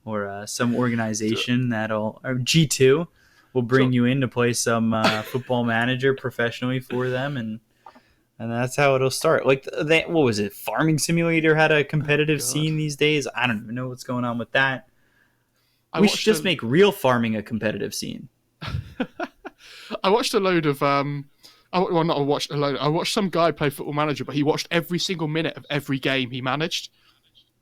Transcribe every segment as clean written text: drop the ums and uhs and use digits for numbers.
or some organization or G2 will bring you in to play some Football Manager professionally for them, and that's how it'll start. Like what was it? Farming Simulator had a competitive scene these days. I don't even know what's going on with that. We should just make real farming a competitive scene. I watched a load of I watched some guy play Football Manager, but he watched every single minute of every game he managed,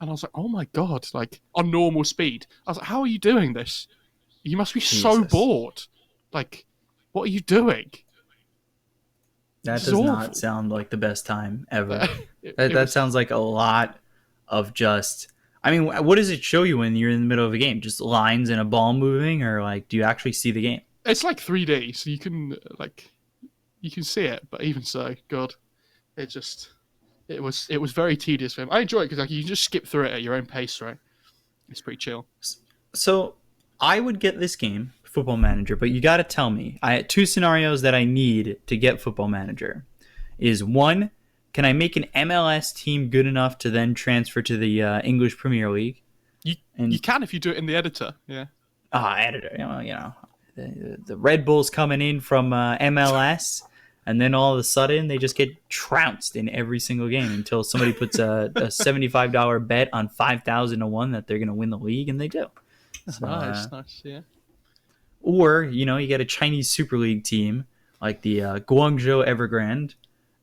and I was like, oh my god, like on normal speed. I was like, how are you doing this? You must be so bored. Like, what are you doing? That does not sound like the best time ever. That sounds like a lot of just... I mean, what does it show you when you're in the middle of a game? Just lines and a ball moving, or like, do you actually see the game? It's like 3D, so you can see it. But even so, God, it was very tedious for him. I enjoy it because like you can just skip through it at your own pace, right? It's pretty chill. So I would get this game, Football Manager, but you got to tell me. I had 2 scenarios that I need to get Football Manager. Is 1, can I make an MLS team good enough to then transfer to the English Premier League? You can if you do it in the editor, yeah. Editor, you know, the Red Bulls coming in from MLS, and then all of a sudden they just get trounced in every single game until somebody puts a $75 bet on 5,000 to 1 that they're going to win the league, and they do. So, nice, yeah. Or, you know, you get a Chinese Super League team like the Guangzhou Evergrande,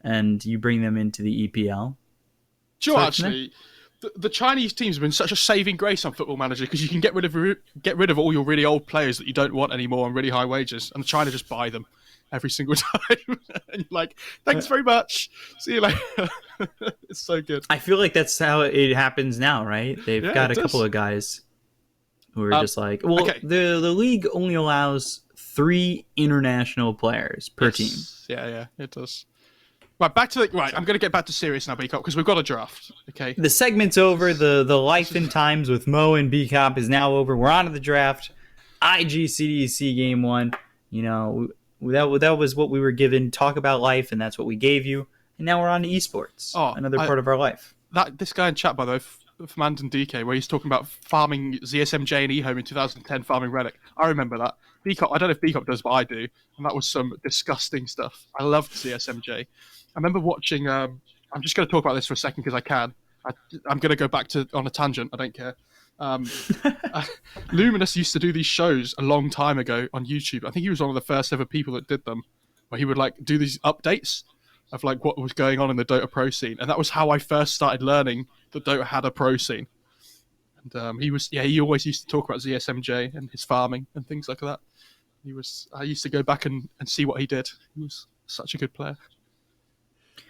and you bring them into the EPL. Sure, actually, the Chinese teams have been such a saving grace on Football Manager because you can get rid of all your really old players that you don't want anymore on really high wages, and China just buy them every single time. And you're like, thanks very much. See you later. It's so good. I feel like that's how it happens now, right? They've got a couple of guys who are just like, well, okay. The league only allows 3 international players per team. Yeah, it does. Right, I'm going to get back to serious now, B-Cop, because we've got a draft, okay? The segment's over. The life and times with Mo and B-Cop is now over. We're on to the draft. IG CDEC Game 1. You know, that was what we were given. Talk about life, and that's what we gave you. And now we're on to esports, another part of our life. This guy in chat, by the way, Fernand DK, where he's talking about farming ZSMJ and eHome in 2010, farming Relic. I remember that. B-Cop, I don't know if B-Cop does, but I do. And that was some disgusting stuff. I loved ZSMJ. I remember watching, I'm just going to talk about this for a second because I can. I'm going to go back on a tangent. I don't care. Luminous used to do these shows a long time ago on YouTube. I think he was one of the first ever people that did them, where he would like do these updates of like what was going on in the Dota pro scene. And that was how I first started learning that Dota had a pro scene. And he always used to talk about ZSMJ and his farming and things like that. I used to go back and see what he did. He was such a good player.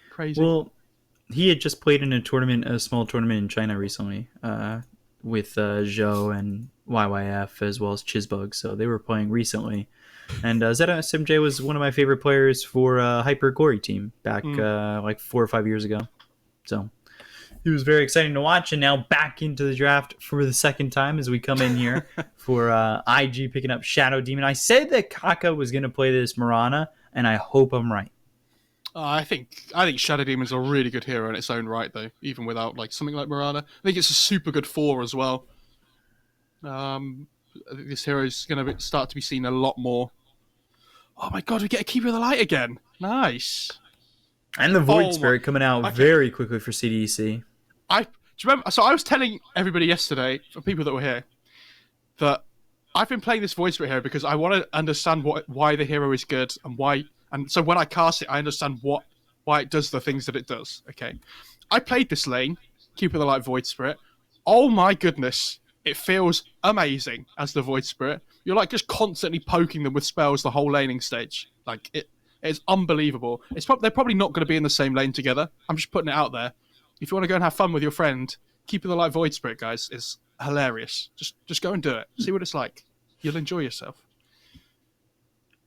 Crazy. Well, he had just played in a small tournament in China recently, with Zhou and YYF as well as Chizbug. So they were playing recently, and ZSMJ was one of my favorite players for Hyper Glory team back like 4 or 5 years ago. So he was very exciting to watch, and now back into the draft for the second time as we come in here for IG picking up Shadow Demon. I said that Kaka was going to play this Mirana, and I hope I'm right. I think Shadow Demon's a really good hero in its own right, though, even without like something like Mirana. I think it's a super good 4 as well. I think this hero is going to start to be seen a lot more. Oh my god, we get a Keeper of the Light again. Nice. And the Void Spirit coming out very quickly for CDEC. Do you remember? So I was telling everybody yesterday, for people that were here, that I've been playing this Void Spirit hero because I want to understand why the hero is good and why. And so when I cast it, I understand why it does the things that it does. Okay, I played this lane, Keeper of the Light Void Spirit. Oh my goodness, it feels amazing as the Void Spirit. You're like just constantly poking them with spells the whole laning stage. Like it's unbelievable. They're probably not going to be in the same lane together. I'm just putting it out there. If you want to go and have fun with your friend, Keeper of the Light Void Spirit, guys, is hilarious. Just go and do it. See what it's like. You'll enjoy yourself.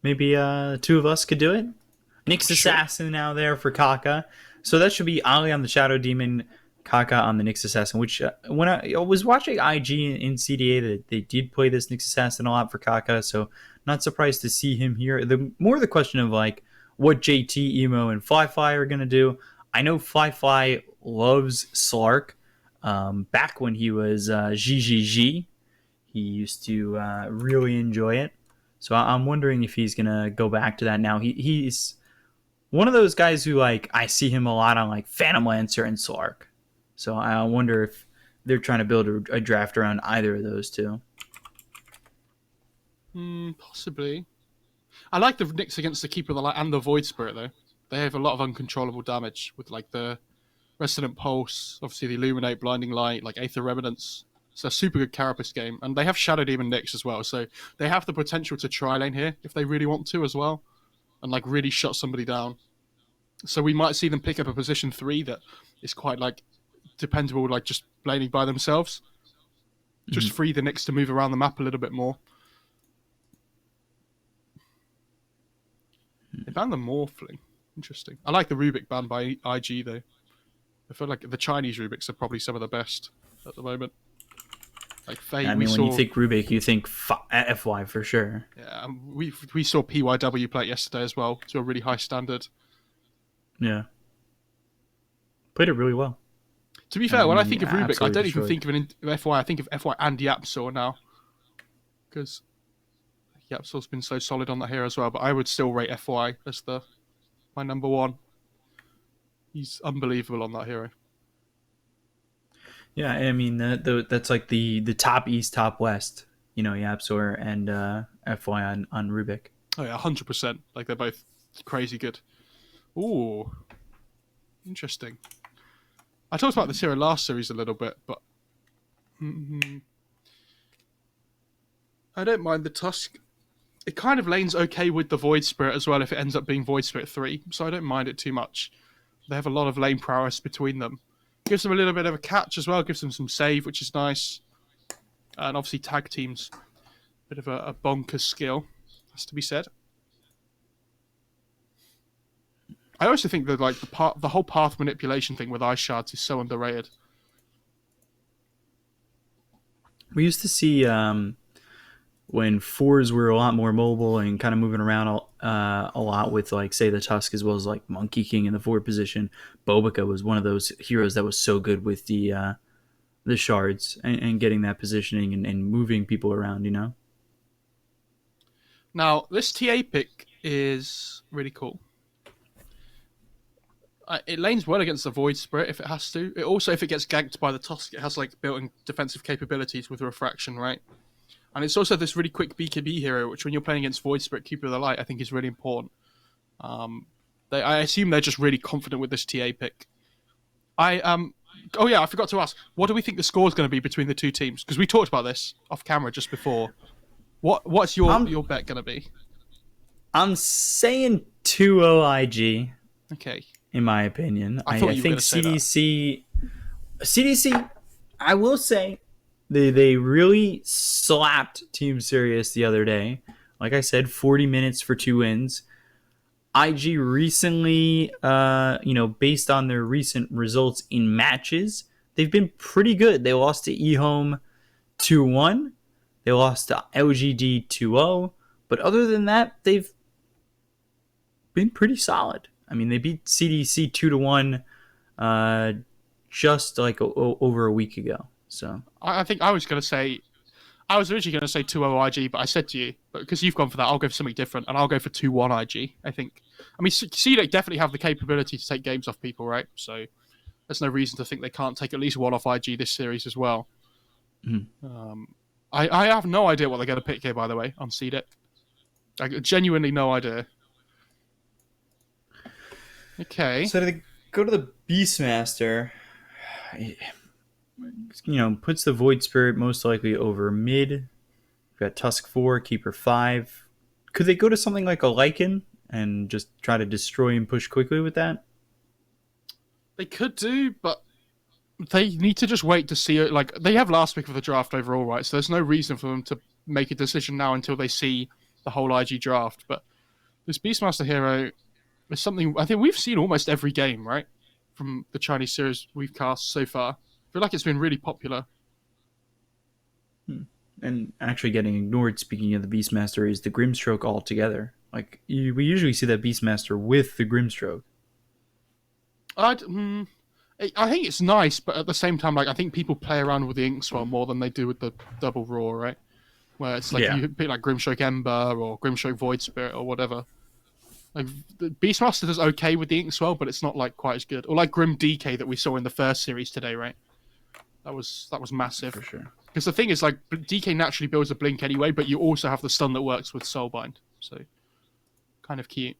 Maybe 2 of us could do it. Nyx Assassin now there for Kaka. So that should be Ali on the Shadow Demon, Kaka on the Nyx Assassin, which when I was watching IG in CDA, they did play this Nyx Assassin a lot for Kaka, so not surprised to see him here. The question of like what JT, Emo, and Fly are going to do. I know Fly loves Slark. Back when he was GGG, He used to really enjoy it. So I'm wondering if he's gonna go back to that now. He's one of those guys who like I see him a lot on like Phantom Lancer and Slark. So I wonder if they're trying to build a draft around either of those two. Possibly. I like the Nyx against the Keeper of the Light and the Void Spirit though. They have a lot of uncontrollable damage with like the Resonant Pulse, obviously the Illuminate, Blinding Light, like Aether Remnants. It's a super good Carapace game, and they have Shadow Demon Nyx as well, so they have the potential to tri-lane here if they really want to as well, and like really shut somebody down. So we might see them pick up a position 3 that is quite like dependable, like just laning by themselves. Just free the Nyx to move around the map a little bit more. They banned the Morphling. Interesting. I like the Rubik ban by IG though. I feel like the Chinese Rubiks are probably some of the best at the moment. Like Fate, I mean, when you think Rubik, you think FY for sure. Yeah, we saw PYW play it yesterday as well to a really high standard. Yeah, played it really well. To be fair, when I think of Rubik, I don't even think of an FY. I think of FY and Yapsaw now, because Yapsaw's been so solid on that hero as well. But I would still rate FY as my number one. He's unbelievable on that hero. Yeah, I mean that's like the top East, top West. You know, Yapsor and FY on Rubik. Oh yeah, 100%. Like they're both crazy good. Ooh, interesting. I talked about this hero last series a little bit, but I don't mind the Tusk. It kind of lanes okay with the Void Spirit as well if it ends up being Void Spirit 3, so I don't mind it too much. They have a lot of lane prowess between them. Gives them a little bit of a catch as well, gives them some save, which is nice. And obviously tag teams, bit of a bonkers skill, has to be said. I also think that like the whole path manipulation thing with Ice Shards is so underrated. We used to see when fours were a lot more mobile and kind of moving around a lot with like say the Tusk as well as like Monkey King in the forward position. Bobica was one of those heroes that was so good with the shards and getting that positioning and moving people around, you know? Now, this TA pick is really cool. It lanes well against the Void Spirit if it has to. It also, if it gets ganked by the Tusk, it has like built-in defensive capabilities with Refraction, right? And it's also this really quick BKB hero, which when you're playing against Void Spirit, Keeper of the Light, I think is really important. I assume they're just really confident with this TA pick. Oh yeah, I forgot to ask. What do we think the score is going to be between the two teams? Because we talked about this off camera just before. What's your bet going to be? I'm saying 2-0 IG. Okay. In my opinion, I think CDEC. I will say they really slapped Team Sirius the other day. Like I said, 40 minutes for 2 wins. IG recently, based on their recent results in matches, they've been pretty good. They lost to eHome 2-1. They lost to LGD 2-0. But other than that, they've been pretty solid. I mean, they beat CDC 2-1 just like over a week ago. So I think I was originally going to say 2-0 IG, but I said to you, but because you've gone for that, I'll go for something different, and I'll go for 2-1 IG, I think. I mean, CDEC definitely have the capability to take games off people, right? So there's no reason to think they can't take at least one off IG this series as well. Mm-hmm. I have no idea what they're going to pick here, by the way, on CDEC. Like, genuinely no idea. Okay. So they go to the Beastmaster. Puts the Void Spirit most likely over mid. We've got Tusk 4, Keeper 5. Could they go to something like a Lycan and just try to destroy and push quickly with that? They could do, but they need to just wait to see it. Like, they have last pick of the draft overall, right? So there's no reason for them to make a decision now until they see the whole IG draft. But this Beastmaster hero is something I think we've seen almost every game, right? From the Chinese series we've cast so far. I feel like it's been really popular. And actually getting ignored, speaking of the Beastmaster, is the Grimstroke altogether. Like, we usually see that Beastmaster with the Grimstroke. I think it's nice, but at the same time, like I think people play around with the Inkswell more than they do with the double raw, right? where it's like Yeah, you pick like Grimstroke Ember or Grimstroke Void Spirit or whatever. Like Beastmaster does okay with the Inkswell, but it's not like quite as good. Or like Grim DK that we saw in the first series today, right? That was for massive. sure. Because the thing is, like DK naturally builds a blink anyway, but you also have the stun that works with Soulbind, so kind of cute.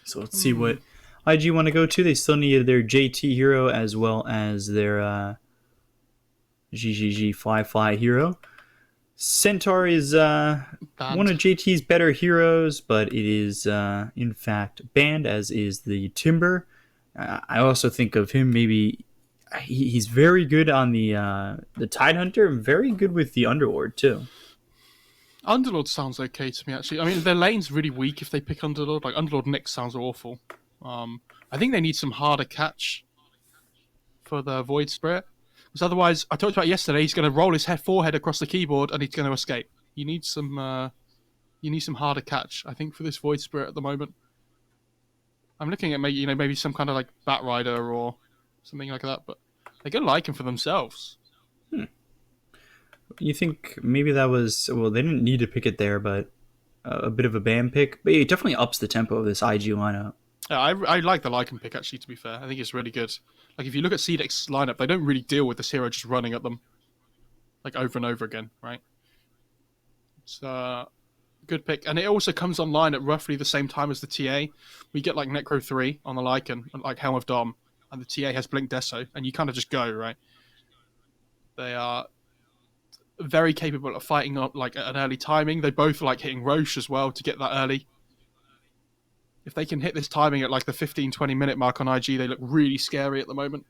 So let's see what IG want to go to. They still need their JT hero as well as their GGG Fly hero. Centaur is one Banned. of JT's better heroes, but it is in fact banned, as is the Timber. I also think of him maybe he's very good on the Tide Hunter, and very good with the Underlord too. Underlord sounds okay to me, actually. I mean, their lane's really weak if they pick Underlord. Like, Underlord Nyx sounds awful. I think they need some harder catch for the Void Spirit. Because otherwise, I talked about yesterday, he's going to roll his forehead across the keyboard and he's going to escape. You need some harder catch, I think, for this Void Spirit at the moment. I'm looking at maybe some kind of like Bat Rider or something like that, but they're going to like him for themselves. You think maybe that was, well, they didn't need to pick it there, but a bit of a ban pick, but it definitely ups the tempo of this IG lineup. Yeah, I like the Lycan pick, actually, to be fair. I think it's really good. Like, if you look at CDEC's lineup, they don't really deal with this hero just running at them, like, over and over again, right? It's a good pick. And it also comes online at roughly the same time as the TA. We get, like, Necro 3 on the Lycan, like Helm of Dom, and the TA has Blink Deso, and you kind of just go, right? They are very capable of fighting on, like, at an early timing. They both like hitting Roche as well to get that early. If they can hit this timing at like the 15-20 minute mark on IG, they look really scary at the moment.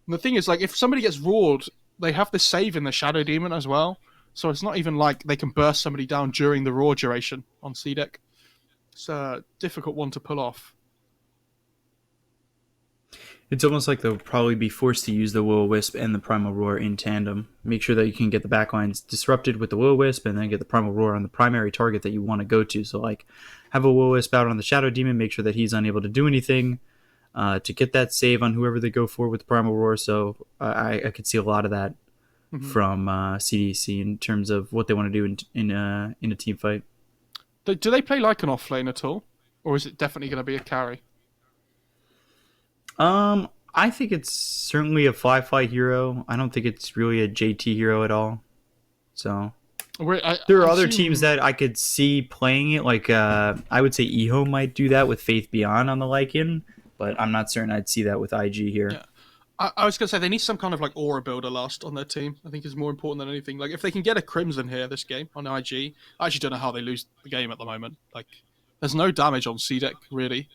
And the thing is, like, if somebody gets roared, they have this save in the Shadow Demon as well. So it's not even like they can burst somebody down during the roar duration on CDEC. It's a difficult one to pull off. It's almost like they'll probably be forced to use the Will-O-Wisp and the Primal Roar in tandem. Make sure that you can get the backlines disrupted with the Will-O-Wisp, and then get the Primal Roar on the primary target that you want to go to. So, like, have a Will-O-Wisp out on the Shadow Demon, make sure that he's unable to do anything to get that save on whoever they go for with the Primal Roar. So I could see a lot of that from CDEC in terms of what they want to do in a team fight. Do they play like an off lane at all? Or is it definitely going to be a carry? I think it's certainly a Fly hero. I don't think it's really a JT hero at all. So there are other teams that I could see playing it. Like I would say Eho might do that with Faith Beyond on the Lycan, but I'm not certain I'd see that with IG here. Yeah. I was going to say they need some kind of like aura builder last on their team. I think is more important than anything. Like if they can get a Crimson here this game on IG, I actually don't know how they lose the game at the moment. Like there's no damage on CDEC really.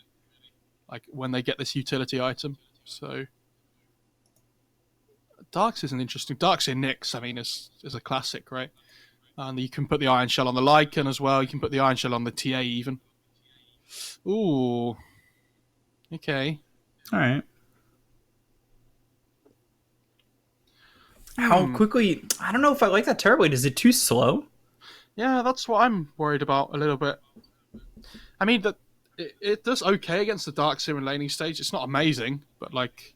Like when they get this utility item. So Darks is an interesting. Darks in Nyx, I mean, is a classic, right? And you can put the Iron Shell on the Lycan as well. You can put the Iron Shell on the TA even. Ooh. Okay. All right. How quickly? I don't know if I like that Terrorblade. Is it too slow? Yeah, that's what I'm worried about a little bit. I mean, that it does okay against the Dark Seer and laning stage. It's not amazing, but like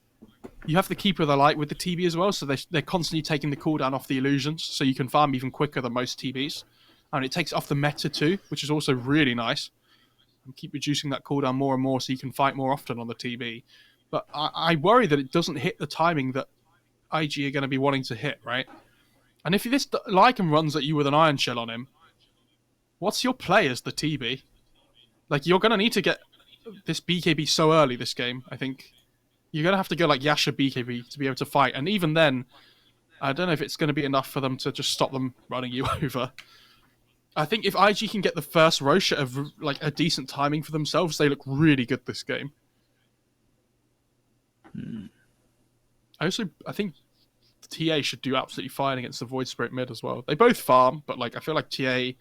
you have the Keeper of the Light with the TB as well, so they're constantly taking the cooldown off the illusions, so you can farm even quicker than most TBs. And it takes it off the meta too, which is also really nice. And keep reducing that cooldown more and more so you can fight more often on the TB. But I worry that it doesn't hit the timing that IG are going to be wanting to hit, right? And if this Lycan runs at you with an Iron Shell on him, what's your play as the TB? Like, you're going to need to get this BKB so early this game, I think. You're going to have to go like Yasha BKB to be able to fight. And even then, I don't know if it's going to be enough for them to just stop them running you over. I think if IG can get the first Roche of like a decent timing for themselves, they look really good this game. I think TA should do absolutely fine against the Void Spirit mid as well. They both farm, but like I feel like TA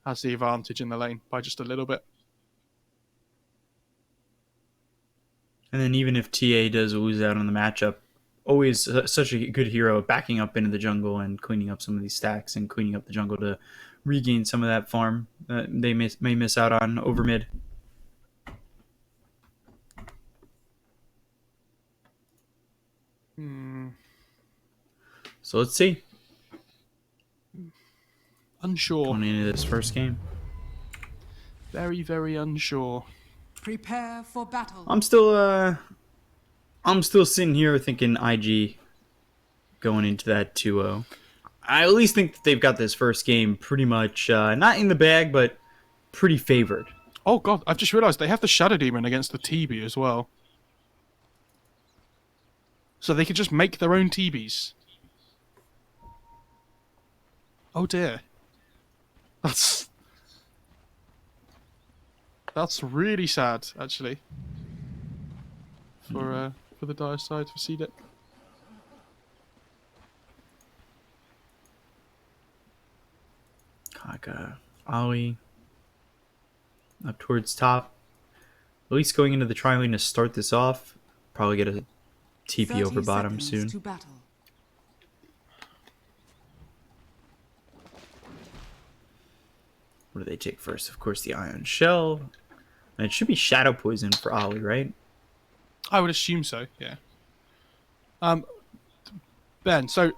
has the advantage in the lane by just a little bit. And then even if TA does lose out on the matchup, always such a good hero backing up into the jungle and cleaning up some of these stacks and cleaning up the jungle to regain some of that farm that they may miss out on over mid. So let's see. Unsure. Going into this first game. Very, very unsure. Prepare for battle. I'm still sitting here thinking IG going into that 2-0. I at least think that they've got this first game pretty much not in the bag, but pretty favored. Oh god, I've just realised they have the Shadow Demon against the TB as well. So they could just make their own TBs. Oh dear. That's really sad, actually. For the dire side for CDEC. Kaka, Ollie, up towards top. At least going into the tri-lane to start this off. Probably get a TP over bottom soon. To battle. What do they take first? Of course, the Ion Shell. And it should be Shadow Poison for Ollie, right? I would assume so, yeah. Ben, so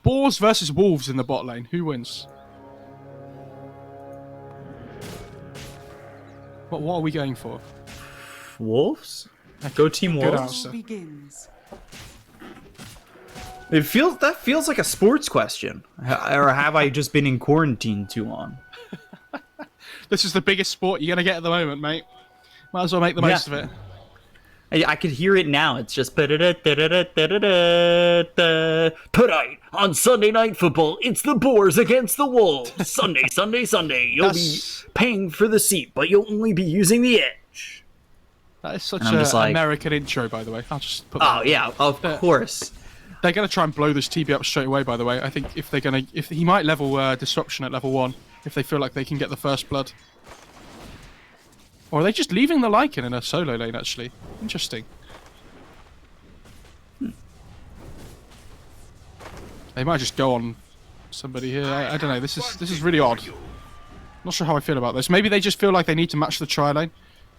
Boars versus Wolves in the bot lane. Who wins? What are we going for? Wolves? Go Team Good Wolves. answer. Begins. That feels like a sports question. Or have I just been in quarantine too long? This is the biggest sport you're going to get at the moment, mate. Might as well make the most of it. I could hear it now. It's just tonight on Sunday Night Football. It's the Boars against the Wolves. Sunday, Sunday, Sunday. You'll be paying for the seat, but you'll only be using the edge. That is such And I'm just an like- American intro, by the way. I'll just put that Oh yeah, of course. They're going to try and blow this TB up straight away, by the way. I think if he might level Disruption at level 1, if they feel like they can get the first blood. Or are they just leaving the Lycan in a solo lane, actually? Interesting. They might just go on somebody here. I don't know. This is really odd. Not sure how I feel about this. Maybe they just feel like they need to match the tri-lane,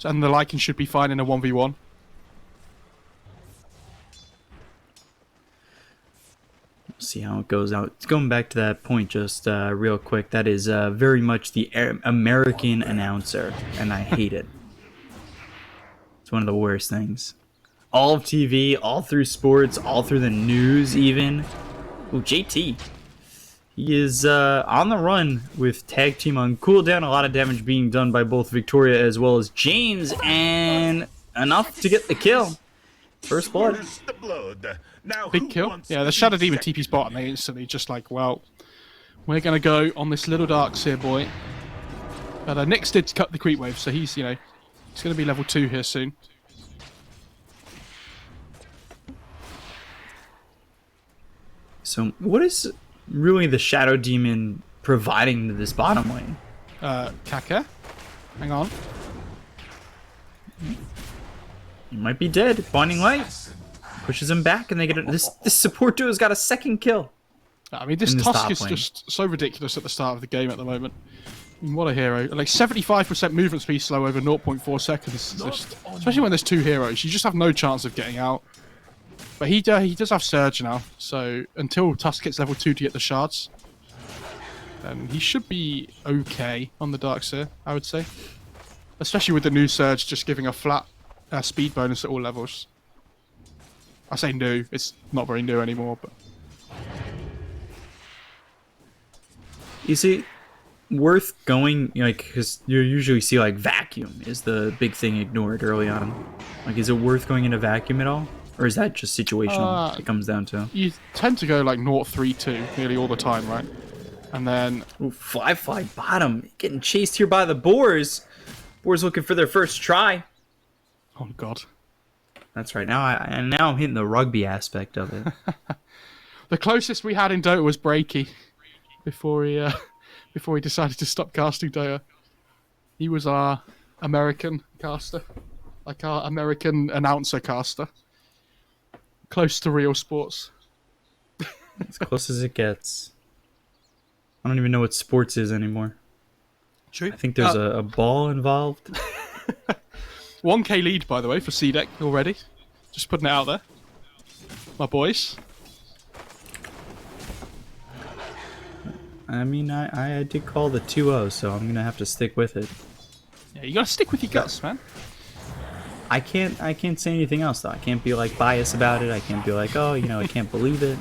and the Lycan should be fine in a 1v1. See how it goes out. Going back to that point just real quick, that is very much the American announcer, and I hate it. It's one of the worst things. All of TV, all through sports, all through the news even. Ooh, JT. He is on the run with Tag Team on cooldown. A lot of damage being done by both Victoria as well as James, and enough to get the kill. First blood. Big kill. Yeah, the Shadow Demon TP's bot, and they instantly just like, well, we're going to go on this little darks here, boy. But Nyx did cut the creep wave, so he's, he's going to be level 2 here soon. So what is really the Shadow Demon providing to this bottom lane? Kaka? Hang on. He might be dead. Binding Light pushes him back, and they get this support duo's got a second kill. I mean, this In the Tusk top is lane. just so ridiculous at the start of the game at the moment. I mean, what a hero. Like, 75% movement speed slow over 0.4 seconds. Just, especially when there's 2 heroes. You just have no chance of getting out. But he does have Surge now, so until Tusk hits level 2 to get the shards, then he should be okay on the Darkseer, I would say. Especially with the new Surge just giving a flat speed bonus at all levels. I say new, it's not very new anymore, but... You see, worth going, because you usually see, Vacuum is the big thing ignored early on. Is it worth going into Vacuum at all? Or is that just situational, it comes down to? You tend to go, 0-3-2 nearly all the time, right? And then... Ooh, Fly bottom. Getting chased here by the Boars. Boars looking for their first try. Oh, God. That's right. Now I'm hitting the rugby aspect of it. The closest we had in Dota was Breaky before he decided to stop casting Dota. He was our American caster, like our American announcer caster, close to real sports. As close as it gets. I don't even know what sports is anymore. True. I think there's a ball involved. 1k lead, by the way, for CDEC already. Just putting it out there. my boys. I mean, I did call the 2-0, so I'm gonna have to stick with it. Yeah, you gotta stick with your guts, man. I can't say anything else though. I can't be like biased about it. I can't be like, oh, you know, I can't believe it.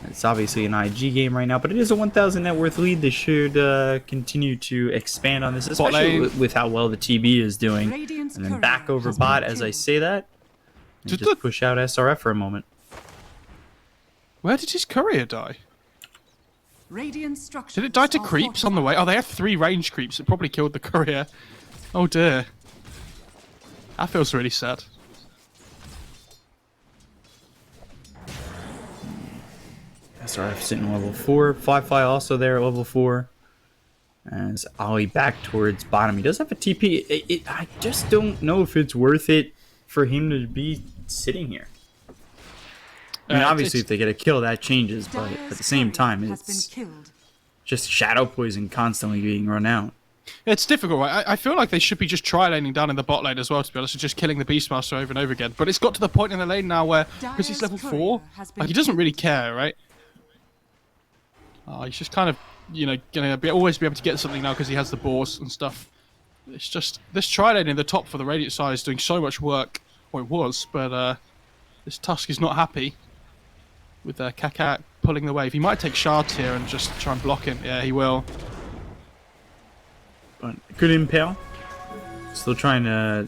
It's obviously an IG game right now, but it is a 1,000 net worth lead. They should continue to expand on this, especially with how well the TB is doing. Radiant's And then courier back over has bot been as I killed. say that. And Did just the- push out SRF for a moment. Where did his courier die? Radiant structures Did it die to are creeps on the way? Oh, they have 3 range creeps. It probably killed the courier. Oh dear. That feels really sad. SRF sitting level 4. Fly also there at level 4. As Ollie back towards bottom. He does have a TP. I just don't know if it's worth it for him to be sitting here. I mean, obviously, if they get a kill, that changes. But at the same time, it's just shadow poison constantly being run out. It's difficult, right? I feel like they should be just tri-laning down in the bot lane as well, to be honest, and just killing the Beastmaster over and over again. But it's got to the point in the lane now where, because he's level 4, like, he doesn't really care, right? He's just kind of, you know, going to always be able to get something now because he has the boars and stuff. It's just, this tri-lane in the top for the Radiant side is doing so much work, or it was, but this Tusk is not happy with Kaká pulling the wave. He might take shards here and just try and block him. Yeah, he will. But good impale. Still trying to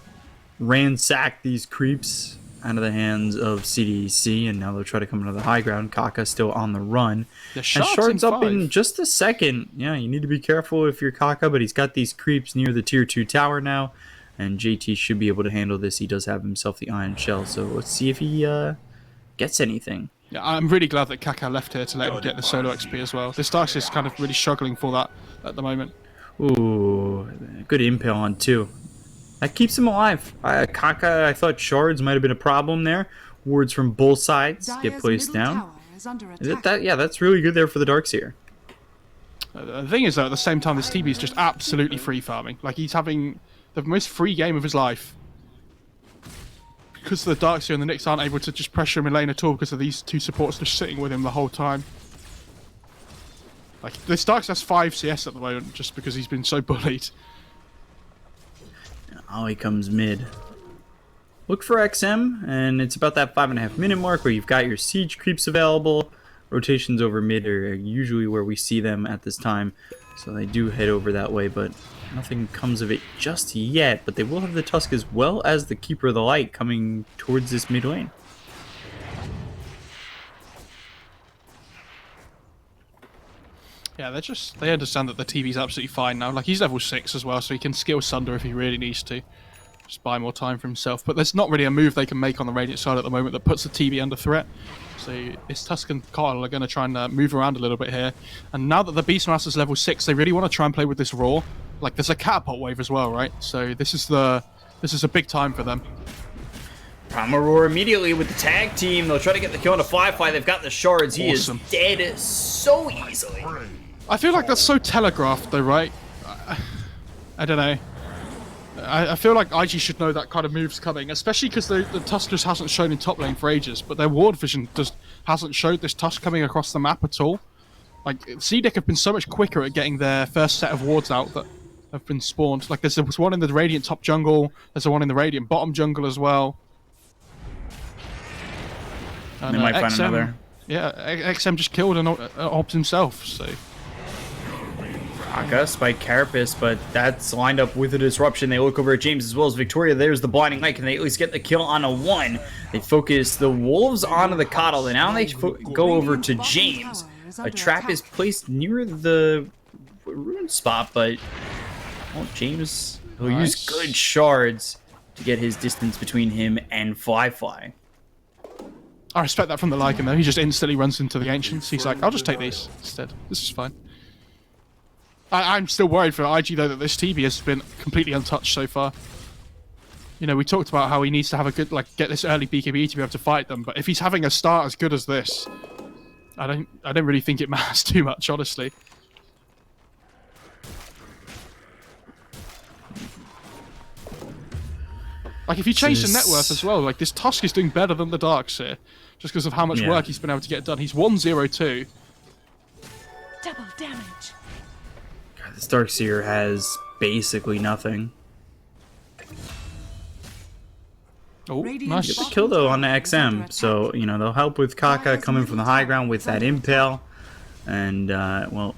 ransack these creeps out of the hands of CDEC, and now they'll try to come into the high ground. Kaka still on the run. The And shards Shard's in up in 5. just a second. Yeah, you need to be careful if you're Kaka, but he's got these creeps near the tier 2 tower now, and JT should be able to handle this. He does have himself the Iron Shell, so let's see if he gets anything. Yeah, I'm really glad that Kaká left here to let him get the solo XP as well. This Darkseid is kind of really struggling for that at the moment. Ooh, good impale on 2. That keeps him alive. Kaka, I thought shards might have been a problem there. Wards from both sides get placed down. Is it that? Yeah, that's really good there for the Darkseer. The thing is, though, at the same time, this TB is just absolutely free farming. Like, he's having the most free game of his life. Because the Darkseer and the Nyx aren't able to just pressure him in lane at all because of these 2 supports just sitting with him the whole time. Like, this Darkseer has 5 CS at the moment just because he's been so bullied. Ollie comes mid. Look for XM, and it's about that 5.5 minute mark where you've got your siege creeps available. Rotations over mid are usually where we see them at this time, so they do head over that way, but nothing comes of it just yet. But they will have the Tusk as well as the Keeper of the Light coming towards this mid lane. Yeah, they understand that the TV's absolutely fine now. Like, he's level 6 as well, so he can skill Sunder if he really needs to. Just buy more time for himself. But there's not really a move they can make on the Radiant side at the moment that puts the TV under threat. So this Tusk and Kyle are going to try and move around a little bit here. And now that the Beastmaster's level 6, they really want to try and play with this Raw. Like, there's a catapult wave as well, right? So this is a big time for them. Pomerore immediately with the tag team. They'll try to get the kill on a Firefly. They've got the shards. He Awesome. is dead so easily. I feel like that's so telegraphed, though, right? I don't know. I feel like IG should know that kind of move's coming, especially because the Tusk just hasn't shown in top lane for ages, but their ward vision just hasn't showed this Tusk coming across the map at all. Like, CDEC have been so much quicker at getting their first set of wards out that have been spawned. Like, there's one in the Radiant top jungle, there's one in the Radiant bottom jungle as well. And, They might find another. Yeah, XM just killed an Obs himself, so... Kaka, Spike Carapace, but that's lined up with a disruption. They look over at James as well as Victoria. There's the blinding light. Can they at least get the kill on a 1? They focus the wolves onto the Coddle, and now they go over to James. A trap is placed near the rune spot, but James will use good shards to get his distance between him and Fly. I respect that from the Lycan, though. He just instantly runs into the Ancients. He's like, I'll just take these instead. This is fine. I'm still worried for IG, though, that this TV has been completely untouched so far. You know, we talked about how he needs to have a good, like, get this early BKB to be able to fight them, but if he's having a start as good as this, I don't really think it matters too much, honestly. Like, if you change the net worth as well, like, this Tusk is doing better than the Darkseer, just because of how much work he's been able to get done. He's 102. Double damage. God, this Darkseer has basically nothing. Oh, Radiant nice. Get the kill though on the XM, so you know they'll help with Kaka coming from the high ground with that impale, and well,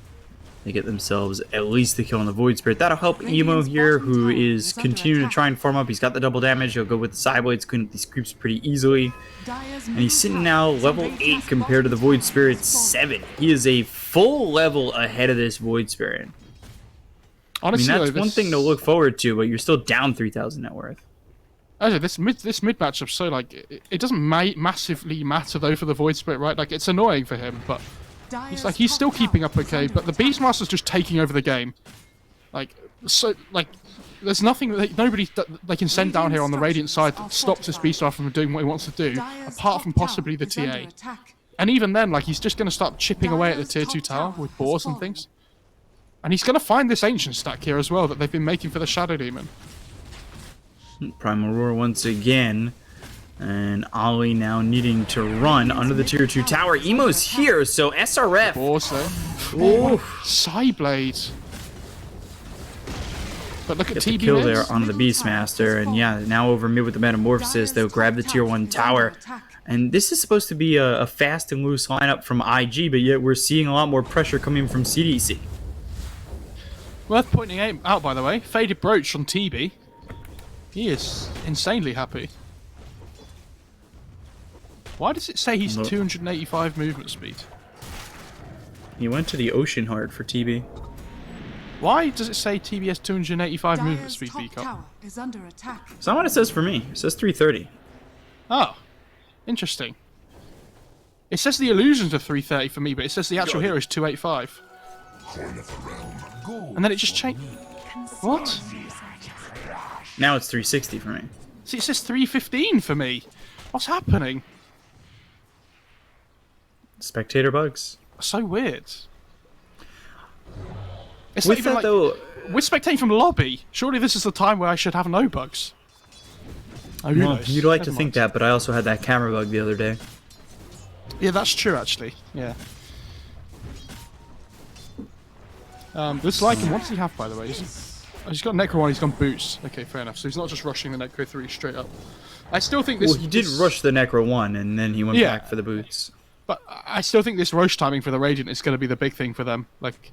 they get themselves at least the kill on the Void Spirit. That'll help Emo here, who is continuing to try and farm up. He's got the double damage. He'll go with the side blades, clean up these creeps pretty easily, and he's sitting now level 8 compared to the Void Spirit 7. He is a full level ahead of this Void Spirit. Honestly, I mean, that's one thing to look forward to, but you're still down 3,000 net worth. Actually, this mid matchup, so like it doesn't massively matter though for the Void Spirit, right? Like, it's annoying for him, but he's still keeping up okay. But the Beastmaster's just taking over the game. Like, so like there's nothing that nobody that they can send down here on the Radiant side that stops this Beastmaster from doing what he wants to do, apart from possibly the TA. And even then, like, he's just going to start chipping away at the tier 2 tower with boars and things. And he's going to find this Ancient stack here as well that they've been making for the Shadow Demon. Primal Roar once again, and Ollie now needing to run under the tier 2 tower. Emo's here, so SRF. Boars there. Ooh. Psyblade. But look at Get the TB kill mids. there on the Beastmaster, and yeah, now over mid with the Metamorphosis, they'll grab the tier 1 tower. And this is supposed to be a fast and loose lineup from IG, but yet we're seeing a lot more pressure coming from CDEC. Worth pointing out, by the way, Faded Brooch on TB. He is insanely happy. Why does it say he's 285 movement speed? He went to the Ocean Heart for TB. Why does it say TB has 285 movement speed, Beacon? Is under attack. It's not what it says for me. It says 330. Oh, interesting. It says the illusions are 330 for me, but it says the actual hero is 285. And then it just changed. What? Now it's 360 for me. See, it says 315 for me. What's happening? Spectator bugs. So weird. It's With not even that like, though, we're spectating from lobby. Surely this is the time where I should have no bugs. Oh, who well, knows? you'd like to Never think mind. that, but I also had that camera bug the other day. Yeah, that's true, actually. Yeah. This Lycan, what does he have, by the way? He's got Necro 1, he's gone Boots. Okay, fair enough. So he's not just rushing the Necro 3 straight up. I still think this... Well, he did rush the Necro 1, and then he went back for the boots. But I still think this Roche timing for the Radiant is going to be the big thing for them. Like,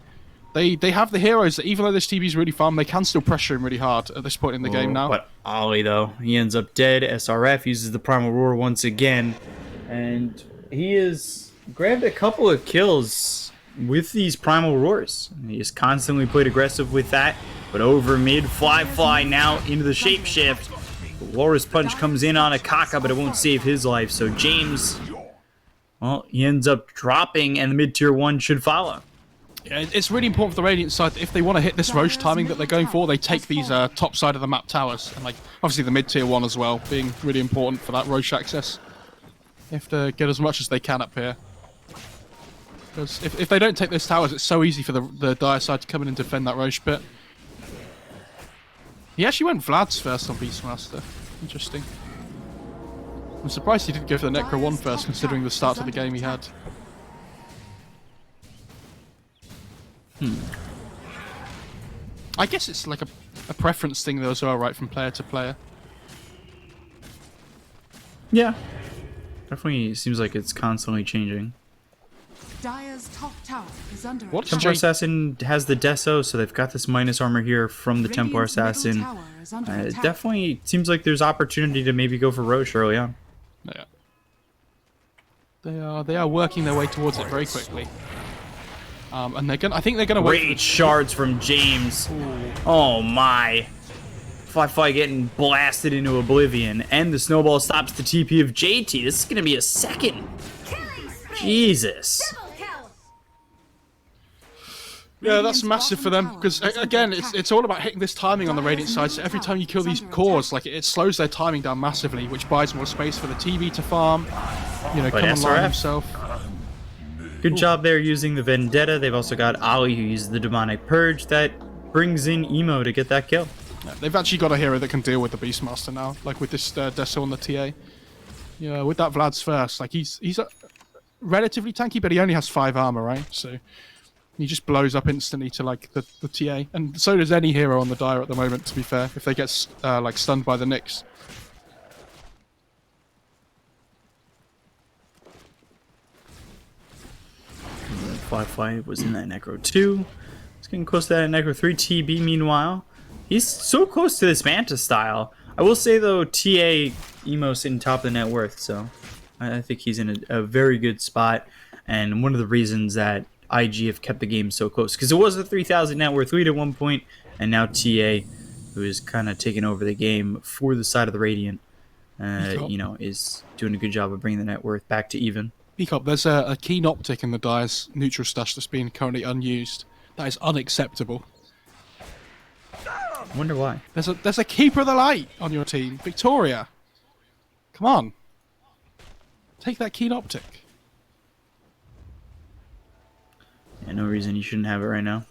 they have the heroes that even though this TB's really farm, they can still pressure him really hard at this point in the game now. But Ollie, though, he ends up dead. SRF uses the Primal Roar once again, and he has grabbed a couple of kills with these Primal Roars. He has constantly played aggressive with that, but over mid, Fly now into the Shapeshift. Walrus Punch comes in on a Kaka, but it won't save his life, so James, well, he ends up dropping, and the mid-tier 1 should follow. Yeah, it's really important for the Radiant side that if they want to hit this Roche timing that they're going for, they take these top side of the map towers. And like obviously the mid-tier 1 as well, being really important for that Roche access. They have to get as much as they can up here. Because if they don't take those towers, it's so easy for the Dire side to come in and defend that Roche bit. He actually went Vlad's first on Beastmaster. Interesting. I'm surprised he didn't go for the Necro 1 first, considering the start of the game he had. I guess it's like a preference thing though as well, right, from player to player. Yeah. Definitely seems like it's constantly changing. Dire's top tower is under What's attack. Templar Assassin has the Deso, so they've got this minus armor here from the Templar Radiant's middle Assassin. tower is under It attack. definitely seems like there's opportunity to maybe go for Roche early on. Yeah. They are working their way towards it very quickly. And I think they're gonna wait. Great shards from James. Oh my. Fly getting blasted into oblivion, and the snowball stops the TP of JT. This is gonna be a second. Jesus. Yeah, that's massive for them because again, it's all about hitting this timing on the Radiant side. So every time you kill these cores, like it slows their timing down massively, which buys more space for the TB to farm. You know, But come online SRF? himself. Good job there using the Vendetta. They've also got Ollie who uses the Demonic Purge that brings in Emo to get that kill. Yeah, they've actually got a hero that can deal with the Beastmaster now, like with this Deso on the TA. Yeah, with that Vlad's first, like he's relatively tanky, but he only has 5 armor, right? So he just blows up instantly to like the TA, and so does any hero on the Dire at the moment. To be fair, if they get like stunned by the Nyx. Firefly was in that Necro 2. He's getting close to that Necro 3 TB meanwhile. He's so close to this Manta style. I will say though, TA Emo's in top of the net worth, so I think he's in a very good spot. And one of the reasons that IG have kept the game so close, because it was a 3,000 net worth lead at one point, and now TA, who is kind of taking over the game for the side of the Radiant, you know, is doing a good job of bringing the net worth back to even. Peacock, there's a keen optic in the Dire's neutral stash that's being currently unused. That is unacceptable. I wonder why. There's a Keeper of the Light on your team, Victoria. Come on, take that keen optic. Yeah, no reason you shouldn't have it right now.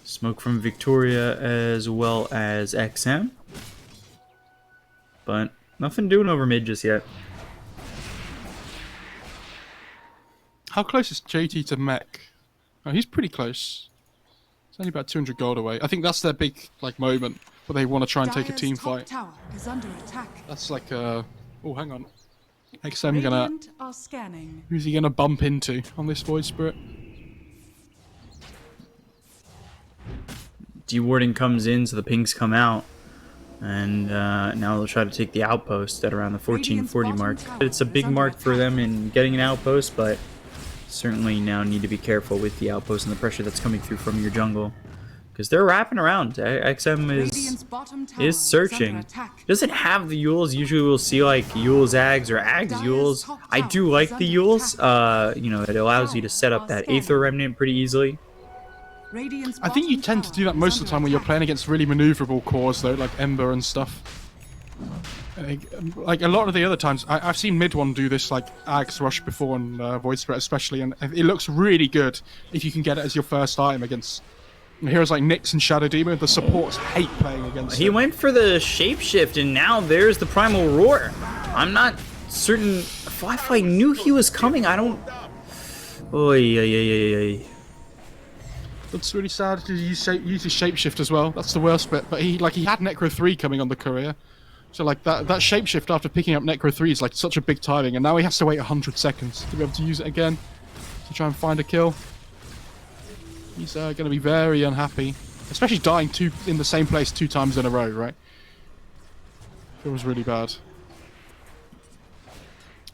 Smoke from Victoria as well as XM. But nothing doing over mid just yet. How close is JT to Mech? Oh, he's pretty close. It's only about 200 gold away. I think that's their big like moment where they want to try and take a team fight. Tower is under attack. That's like oh, hang on. XM gonna. Radiant are scanning. Who's he gonna bump into on this Void Spirit? Dewarding comes in, so the pings come out. And now they'll try to take the outpost at around the 1440 mark. It's a big mark for them in getting an outpost, but certainly now need to be careful with the outpost and the pressure that's coming through from your jungle. Because they're wrapping around. XM is searching. Doesn't have the Yules. Usually we'll see like Yules Ags or Ags Yules. I do like the Yules. You know, it allows you to set up that Aether Remnant pretty easily. I think you tend to do that most of the time when you're playing against really maneuverable cores, though, like Ember and stuff. Like a lot of the other times, I've seen mid one do this, like Ags Rush before and Void Spirit especially, and it looks really good if you can get it as your first item against heroes like Nyx and Shadow Demon. The supports hate playing against He went for the Shapeshift, and now there's the Primal Roar. I'm not certain. Firefly knew he was coming. I don't. Oy. It's really sad to use his Shapeshift as well. That's the worst bit. But he had Necro 3 coming on the courier. So like that Shapeshift after picking up Necro 3 is like such a big timing, and now he has to wait 100 seconds to be able to use it again to try and find a kill. He's going to be very unhappy, especially dying in the same place 2 times in a row, right? It was really bad.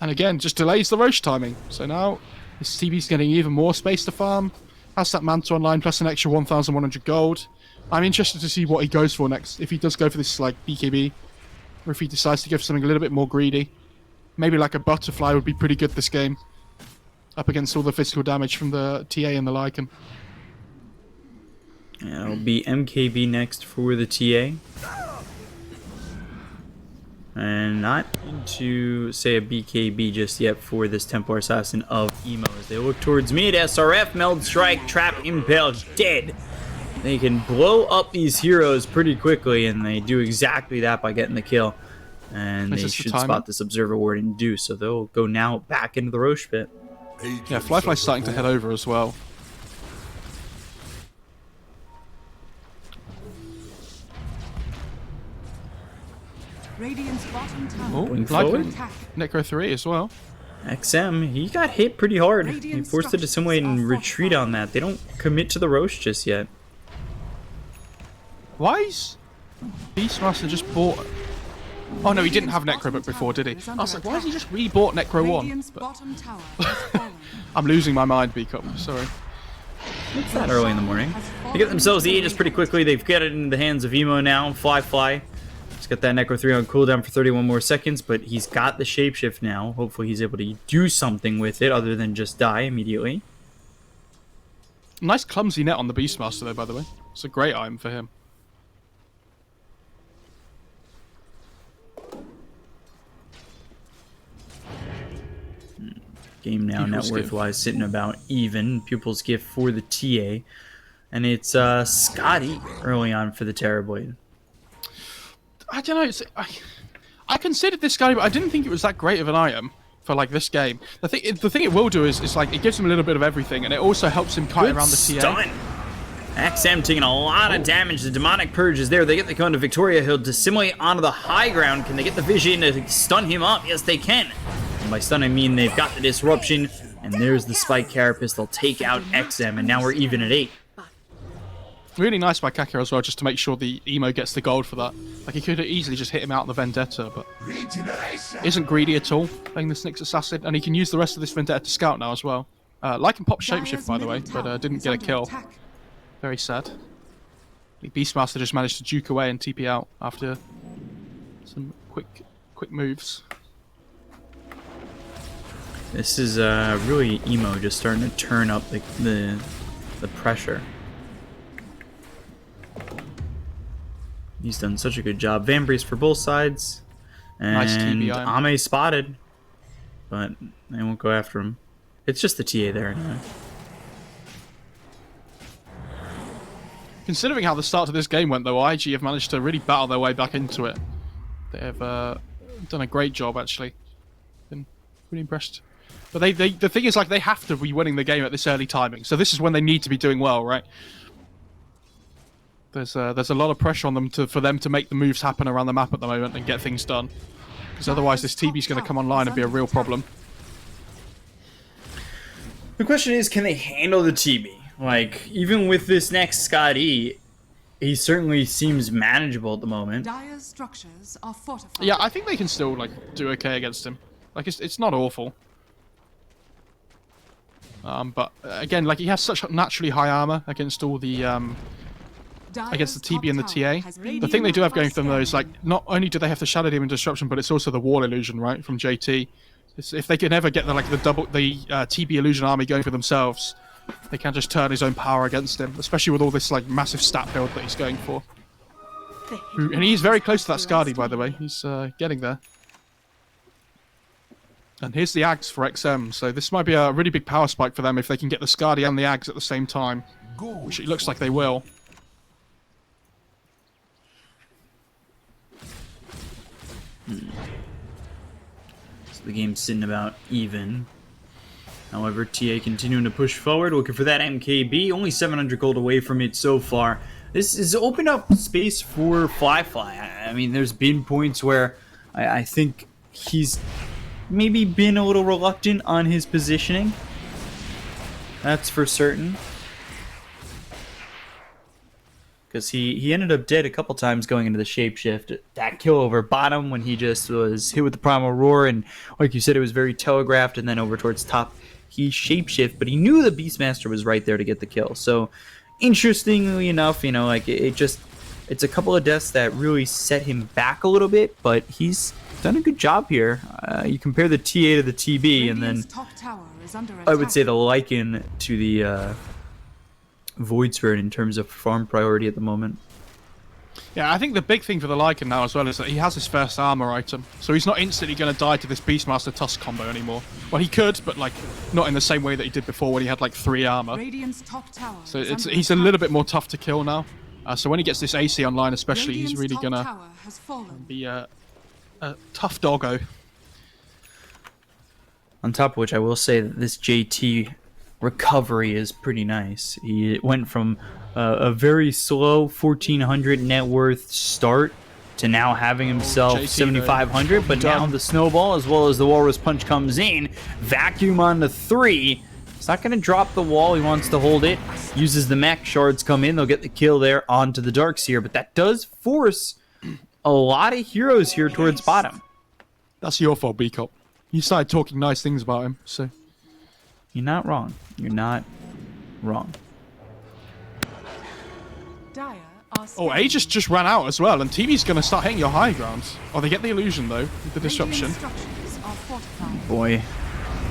And again, just delays the Roche timing. So now his TV's getting even more space to farm. Has that Manta online plus an extra 1,100 gold. I'm interested to see what he goes for next. If he does go for this like BKB, or if he decides to go for something a little bit more greedy. Maybe like a Butterfly would be pretty good this game, up against all the physical damage from the TA and the Lycan. Yeah, it'll be MKB next for the TA. And not to say a BKB just yet for this Templar Assassin of Emo. As they look towards mid, SRF, Meld Strike, Trap, Impale, dead. They can blow up these heroes pretty quickly, and they do exactly that by getting the kill. And they should spot this Observer Ward and do, so they'll go now back into the Roche pit. Yeah, Flyfly's starting to head over as well. Radiant's bottom tower. Oh, Necro 3 as well. XM, he got hit pretty hard. He forced to dissimulate and retreat on that. They don't commit to the Roche just yet. Why is Beastmaster just bought... Oh no, he didn't have Necro book before, did he? I was like, why has he just re-bought Necro 1? But... I'm losing my mind, Beacop. Sorry. It's that early in the morning. They get themselves the Aegis pretty quickly. They've got it in the hands of Emo now. Fly. He's got that Necro 3 on cooldown for 31 more seconds, but he's got the Shapeshift now. Hopefully he's able to do something with it other than just die immediately. Nice clumsy net on the Beastmaster though, by the way. It's a great item for him. Game now, net worth-wise, sitting about even. Pupil's Gift for the TA. And it's Scotty early on for the Terrorblade. I don't know. I considered this guy, but I didn't think it was that great of an item for like this game. The thing it will do is like it gives him a little bit of everything, and it also helps him kite around the TA. Stun. XM taking a lot of damage. The Demonic Purge is there. They get the kill into Victoria. He'll dissimulate onto the high ground. Can they get the vision to stun him up? Yes, they can. And by stun, I mean they've got the disruption. And there's the Spike Carapace. They'll take out XM, and now we're even at 8. Really nice by Kaka as well, just to make sure the Emo gets the gold for that. Like, he could have easily just hit him out in the Vendetta, but isn't greedy at all, playing the Nyx Assassin. And he can use the rest of this Vendetta to scout now as well. Lycan popped Shapeshift, by the way, but didn't get a kill. Very sad. The Beastmaster just managed to juke away and TP out after some quick moves. This is really Emo just starting to turn up the pressure. He's done such a good job. Vambrace for both sides. And Nice TBI. Ame spotted. But they won't go after him. It's just the TA there anyway. Considering how the start of this game went, though, IG have managed to really battle their way back into it. They have done a great job, actually. Been really impressed. But the thing is, like, they have to be winning the game at this early timing. So this is when they need to be doing well, right? There's a lot of pressure on them for them to make the moves happen around the map at the moment and get things done. Because otherwise this TB's going to come online and be a real problem. The question is, can they handle the TB? Like, even with this next Scotty, he certainly seems manageable at the moment. Dire's structures are fortified. Yeah, I think they can still, like, do okay against him. Like, it's not awful. But, again, like, he has such naturally high armor against all the, against the TB and the TA. The thing they do have going for them, though, is, like, not only do they have the Shadow Demon Disruption, but it's also the Wall Illusion, right, from JT. If they can ever get the TB Illusion army going for themselves, they can just turn his own power against him, especially with all this, like, massive stat build that he's going for. And he's very close to that Skadi, by the way. He's getting there. And here's the Ags for XM, so this might be a really big power spike for them if they can get the Skadi and the Ags at the same time, which it looks like they will. So the game's sitting about even. However, TA continuing to push forward, looking for that MKB. Only 700 gold away from it so far. This has opened up space for Fly. I mean, there's been points where I think he's maybe been a little reluctant on his positioning. That's for certain. Because he ended up dead a couple times going into the shapeshift. That kill over bottom when he just was hit with the primal roar, and like you said, it was very telegraphed, and then over towards top he shapeshift, but he knew the Beastmaster was right there to get the kill. So interestingly enough, you know, like it's a couple of deaths that really set him back a little bit, but he's done a good job here. You compare the TA to the TB, and then top tower is under I would attack. say the Lycan to the Void Spirit in terms of farm priority at the moment. Yeah, I think the big thing for the Lycan now as well is that he has his first armor item, so he's not instantly going to die to this Beastmaster Tusk combo anymore. Well, he could, but like not in the same way that he did before when he had like 3 armor. Radiant's top tower So is under he's a attack. little bit more tough to kill now. So when he gets this AC online especially, he's Radiant's really top going to tower has fallen. be a tough doggo. On top of which, I will say that this JT recovery is pretty nice. He went from a very slow 1,400 net worth start to now having himself JT 7,500, but now done. the snowball as well as the Walrus Punch comes in. Vacuum on the 3. He's not going to drop the wall. He wants to hold it. Uses the mech. Shards come in. They'll get the kill there onto the Darkseer, but that does force a lot of heroes here towards bottom. That's your fault, B-Cop. You started talking nice things about him, so... You're not wrong. You're not wrong. Dire are Oh, A just ran out as well, and TV's going to start hitting your high ground. Oh, they get the illusion, though, with the disruption. Radiant structures are fortified. Boy,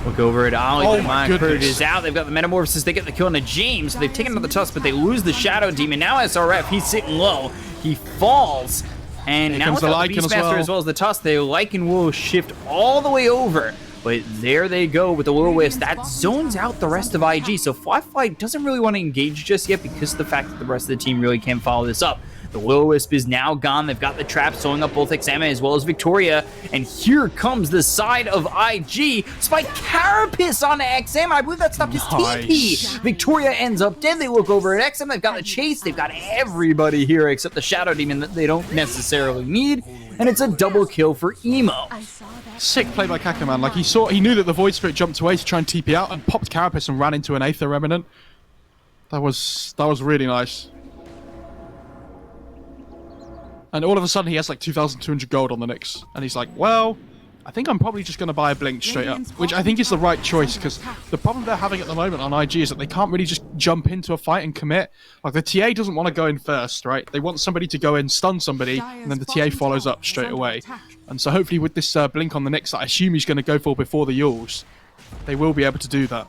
look over at Ollie. Oh The my Mind Purge goodness. is out. They've got the Metamorphosis. They get the kill on the James. So they've taken another Tusk, but they lose the Shadow Demon. Now SRF, he's sitting low. He falls. And Here now comes without the the Lycan Beastmaster as well as the Tusk, the Lycan will shift all the way over But there they go with the little wisp. That zones out the rest of IG. So Fly doesn't really want to engage just yet because of the fact that the rest of the team really can't follow this up. The Will-O-Wisp is now gone. They've got the trap sewing up both XM as well as Victoria. And here comes the side of IG. Spike Carapace on XM. I believe that stopped his TP. Victoria ends up dead. They look over at XM. They've got the chase. They've got everybody here except the Shadow Demon that they don't necessarily need. And it's a double kill for Emo. Sick play by Kaka, man. Like, he knew that the Void Spirit jumped away to try and TP out and popped Carapace and ran into an Aether Remnant. That was really nice. And all of a sudden, he has like 2,200 gold on the Nyx. And he's like, well, I think I'm probably just going to buy a Blink straight up. Which I think is the right choice, because the problem they're having at the moment on IG is that they can't really just jump into a fight and commit. Like, the TA doesn't want to go in first, right? They want somebody to go in, stun somebody, and then the TA follows up straight away. And so hopefully with this Blink on the Nyx that I assume he's going to go for before the Yules, they will be able to do that.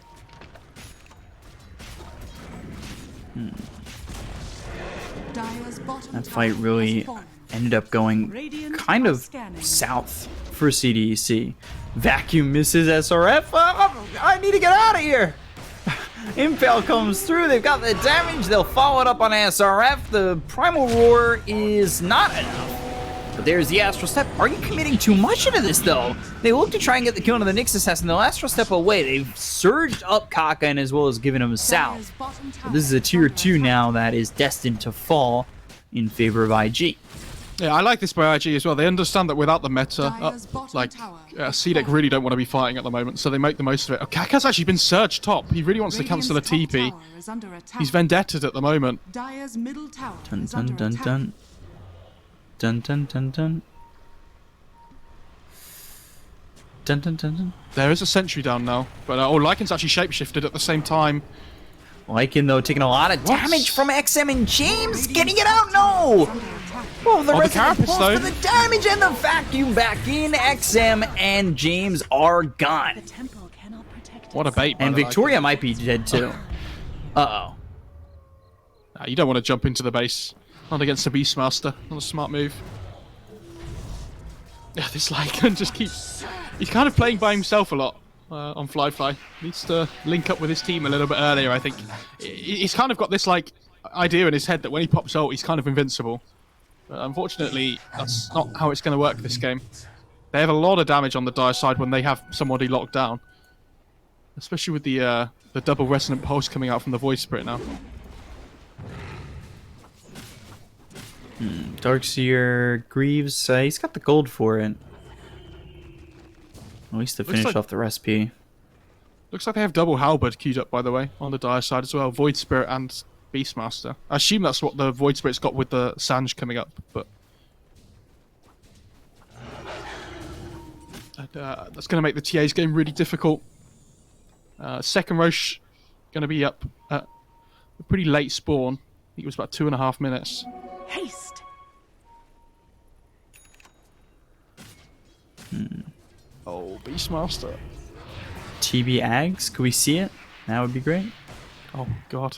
That fight really ended up going kind of south for CDEC. Vacuum misses SRF. I need to get out of here. Impale comes through. They've got the damage. They'll follow it up on SRF. The Primal Roar is not enough. But there's the Astral Step. Are you committing too much into this, though? They look to try and get the kill into the Nyx Assassin. They'll Astral Step away. They've surged up Kaka and as well as given him a south. But this is a tier 2 now that is destined to fall in favor of IG. Yeah, I like this by IG as well. They understand that without the meta, CDEC really don't want to be fighting at the moment, so they make the most of it. Oh, Kaka's actually been surged top. He really wants to cancel the TP. He's vendettaed at the moment. Dun dun dun dun. Dun dun dun dun. Dun dun dun dun. There is a sentry down now, but Lycan's actually shapeshifted at the same time. Lycan, though, taking a lot of damage from XM and James. Getting it out? No! Oh, the rest of the pulse for the damage and the vacuum back in. XM and James are gone. What a bait. And Victoria might be dead, too. Uh-oh. Nah, you don't want to jump into the base. Not against the Beastmaster. Not a smart move. Yeah, this Lycan just keeps... He's kind of playing by himself a lot. On Fly. Needs to link up with his team a little bit earlier, I think. He's kind of got this, like, idea in his head that when he pops ult, he's kind of invincible. But unfortunately, that's not how it's going to work this game. They have a lot of damage on the Dire side when they have somebody locked down. Especially with the double Resonant Pulse coming out from the Void Spirit now. Darkseer, Greaves, he's got the gold for it. At least to finish off the recipe. Looks like they have double Halberd queued up, by the way, on the Dire side as well. Void Spirit and Beastmaster. I assume that's what the Void Spirit's got with the Sange coming up, but... that's going to make the TA's game really difficult. Second Roche going to be up at a pretty late spawn. I think it was about 2.5 minutes. Haste. Oh, Beastmaster. TB Ags, could we see it? That would be great. Oh, God.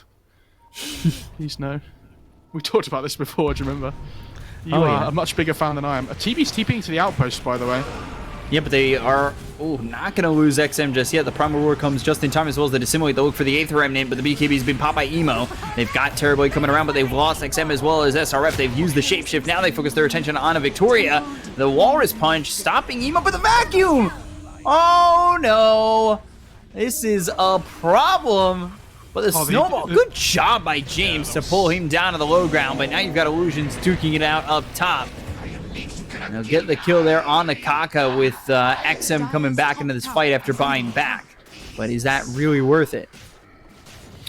Please no. We talked about this before, do you remember? You are a much bigger fan than I am. TB's TPing to the outpost, by the way. Yeah, but they are not going to lose XM just yet. The Primal Roar comes just in time as well as they dissimulate. They look for the 8th Remnant, but the BKB's been popped by Emo. They've got Terrorblade coming around, but they've lost XM as well as SRF. They've used the Shapeshift. Now they focus their attention on a Victoria. The Walrus Punch stopping Emo, but the Vacuum! Oh, no. This is a problem. But the Snowball, good job by James to pull him down to the low ground, but now you've got Illusions duking it out up top. They'll get the kill there on the Kaka with XM coming back into this fight after buying back. But is that really worth it?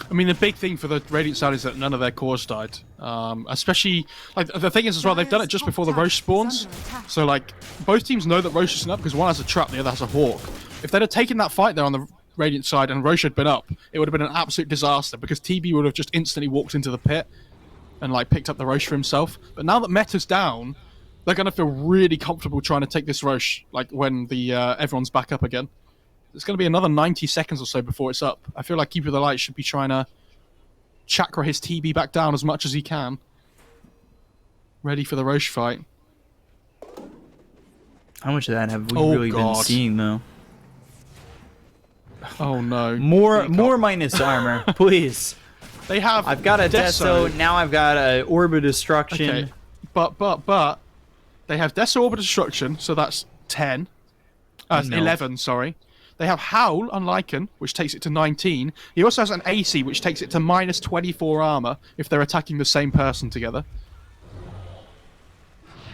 I mean, the big thing for the Radiant side is that none of their cores died. Especially, like, the thing is as well, they've done it just before the Roche spawns. So, like, both teams know that Roche isn't up because one has a trap, the other has a Hawk. If they'd have taken that fight there on the Radiant side and Roche had been up, it would have been an absolute disaster because TB would have just instantly walked into the pit and, like, picked up the Roche for himself. But now that meta's down, they're going to feel really comfortable trying to take this Roche, like, when the everyone's back up again. It's going to be another 90 seconds or so before it's up. I feel like Keeper of the Light should be trying to chakra his TB back down as much as he can. Ready for the Roche fight. How much of that have we really been seeing, though? Oh no. More minus armor, please. They have. I've got a Deso. Now I've got a Orb of Destruction. Okay. But they have Deso Orb of Destruction, so that's 10. No. 11, sorry. They have Howl on Lycan, which takes it to 19. He also has an AC, which takes it to minus 24 armor if they're attacking the same person together.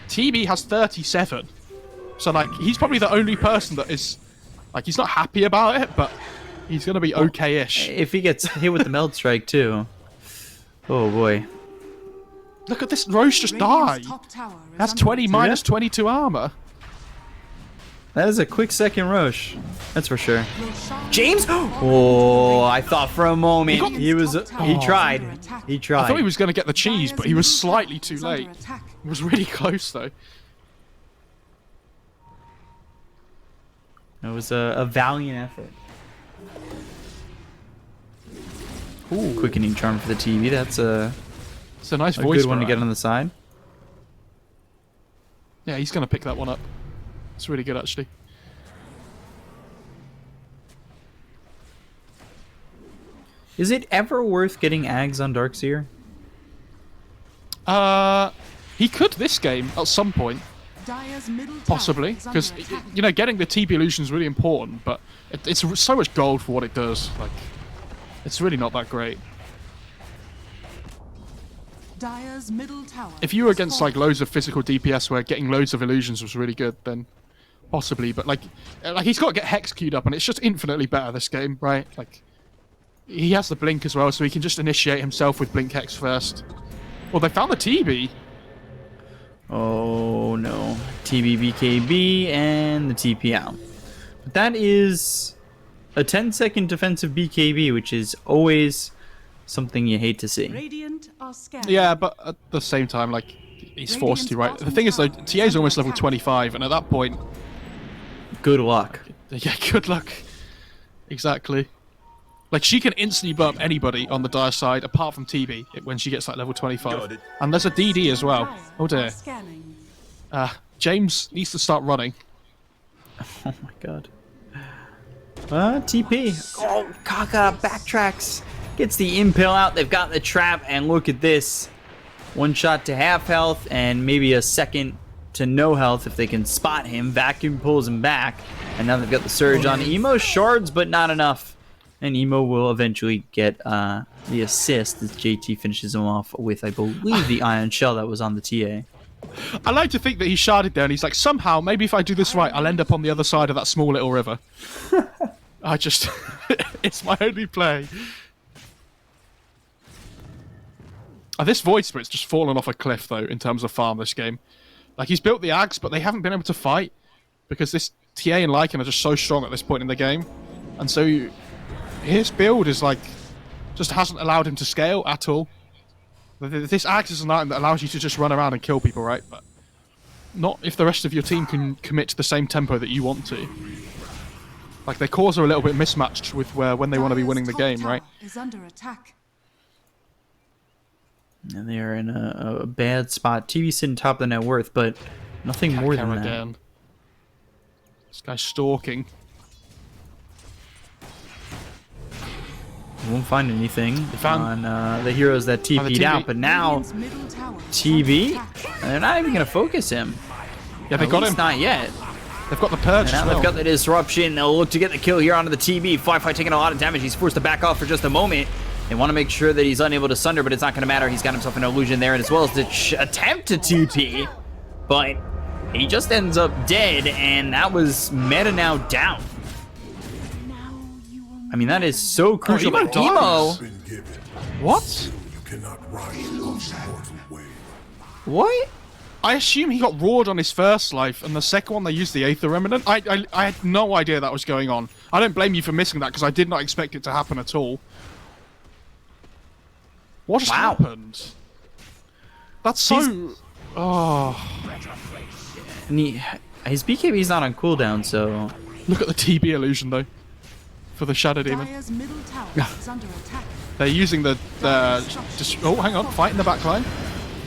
TB has 37. So, like, he's probably the only person that is... Like, he's not happy about it, but he's going to be okay-ish. If he gets hit with the Meld Strike, too. Oh, boy. Look at this Roche just die. Radiant's top tower is That's under 20 attack. minus 22 armor. That is a quick second Roche. That's for sure. Roshan James? Oh, I thought for a moment he was. He tried. He tried. I thought he was going to get the cheese, but he was slightly too is under late. attack. It was really close, though. It was a valiant effort. Ooh, quickening charm for the TV. That's It's a nice a voice. good one to get on the side. Yeah, he's going to pick that one up. It's really good, actually. Is it ever worth getting Ags on Darkseer? He could this game at some point, Dire's middle tower possibly, is under because attack. you know getting the TP illusion is really important, but it's so much gold for what it does. Like, it's really not that great. Dire's middle tower If you were is against falling. like loads of physical DPS where getting loads of illusions was really good, then possibly. But like he's got to get Hex queued up, and it's just infinitely better this game, right? Like, he has the blink as well, so he can just initiate himself with blink Hex first. Well, they found the TB. Oh no. TB BKB and the TP out. But that is a 10-second defensive BKB, which is always something you hate to see. Radiant are scanning. Yeah, but at the same time, like, he's forced to, right? The thing is, though, TA is almost level 25, and at that point, Good luck. yeah, good luck. Exactly. Like, she can instantly bump anybody on the Dire side, apart from TB, when she gets like level 25. And there's a DD as well. Dire Oh are dear. scanning. James needs to start running. Oh my god. TP. Oh, Kaka backtracks. Gets the impale out. They've got the trap, and look at this. One shot to half health, and maybe a second to no health if they can spot him. Vacuum pulls him back, and now they've got the surge on Emo. Shards, but not enough. And Emo will eventually get the assist as JT finishes him off with, I believe, the Ion Shell that was on the TA. I like to think that he sharded there, and he's like, somehow, maybe if I do this right, I'll end up on the other side of that small little river. I just... it's my only play. This Void Spirit's just fallen off a cliff, though, in terms of farm this game. Like, he's built the Ags, but they haven't been able to fight, because this TA and Lycan are just so strong at this point in the game. And so, his build is, like, just hasn't allowed him to scale at all. This Ags is an item that allows you to just run around and kill people, right? But not if the rest of your team can commit to the same tempo that you want to. Like, their cores are a little bit mismatched with when they want to be Dire's winning the top game, tower right? is under attack. And they are in a bad spot. TV's sitting top of the net worth, but nothing more than that. Again. This guy's stalking. Won't find anything found- on the heroes that TP'd TP. out, but now Radiant's middle tower is TB, under attack. they're not even going to focus him. Yeah, they At got least him. not yet. They've got the purge Now as well. they've got the disruption. They'll look to get the kill here onto the TB. Firefly taking a lot of damage. He's forced to back off for just a moment. They want to make sure that he's unable to sunder, but it's not going to matter. He's got himself an illusion there, and as well as the attempt to TP, but he just ends up dead, and that was meta now down. Now you will I mean, that is so crucial. Emo But Emo, dies. Been given. What? You cannot rise above the mortal wave. what? I assume he got roared on his first life, and the second one they used the Aether Remnant. I had no idea that was going on. I don't blame you for missing that, because I did not expect it to happen at all. What just Wow. happened? That's so... Oh... And his BKB's not on cooldown, so Look at the TB illusion, though. For the Shadow Demon. Dire's middle tower is under attack. They're using the... oh, hang on. Fight in the back line.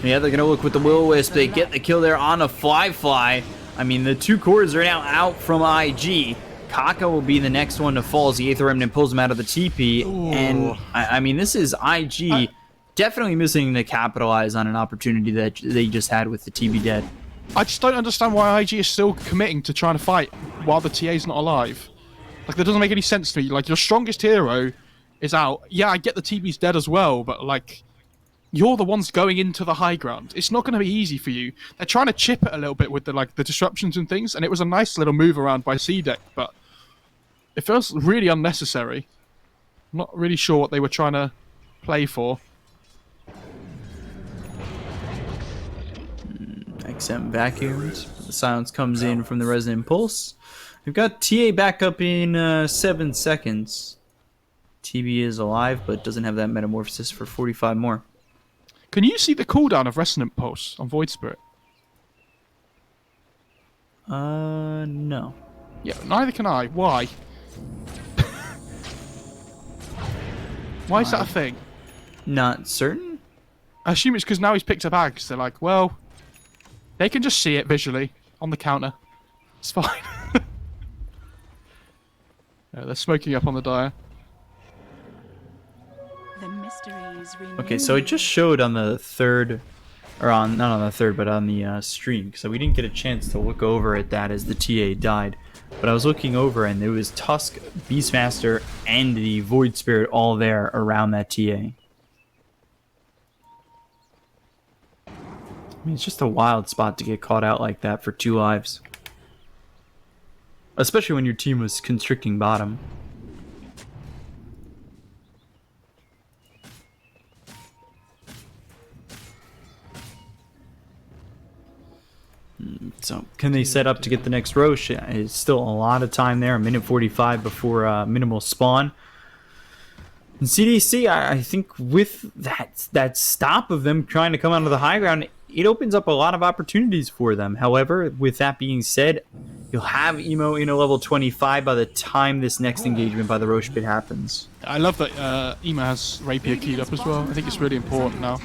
yeah, they're gonna look with the Will-O-Wisp. They get the kill there on a Fly. I mean, the two cores are now out from IG. Kaka will be the next one to fall as the Aether Remnant pulls him out of the TP. Ooh. And, I mean, this is IG definitely missing to capitalize on an opportunity that they just had with the TB dead. I just don't understand why IG is still committing to trying to fight while the TA's not alive. Like, that doesn't make any sense to me. Like, your strongest hero is out. Yeah, I get the TB's dead as well, but, like, you're the ones going into the high ground. It's not going to be easy for you. They're trying to chip it a little bit with the disruptions and things, and it was a nice little move around by CDEC, but it feels really unnecessary. I'm not really sure what they were trying to play for. XM vacuums. The silence comes in from the Resonant Pulse. We've got TA back up in 7 seconds. TB is alive, but doesn't have that metamorphosis for 45 more. Can you see the cooldown of Resonant Pulse on Void Spirit? No. Yeah, neither can I. Why? Why is that a thing? Not certain. I assume it's because now he's picked up Ags. They're like, well, they can just see it visually on the counter. It's fine. Yeah, they're smoking up on the Dire. The mysteries remain. Okay, so it just showed on the third, or on not on the third, but on the stream. So we didn't get a chance to look over at that as the TA died. But I was looking over, and there was Tusk, Beastmaster, and the Void Spirit all there around that TA. I mean, it's just a wild spot to get caught out like that for 2 lives. Especially when your team was constricting bottom. So, can they set up to get the next Roche? It's still a lot of time there, a minute 45 before minimal spawn. And CDEC, I think with that stop of them trying to come out of the high ground, it opens up a lot of opportunities for them. However, with that being said, you'll have Emo in a level 25 by the time this next engagement by the Roche pit happens. I love that Emo has Rapier keyed up as well. I think it's really important now.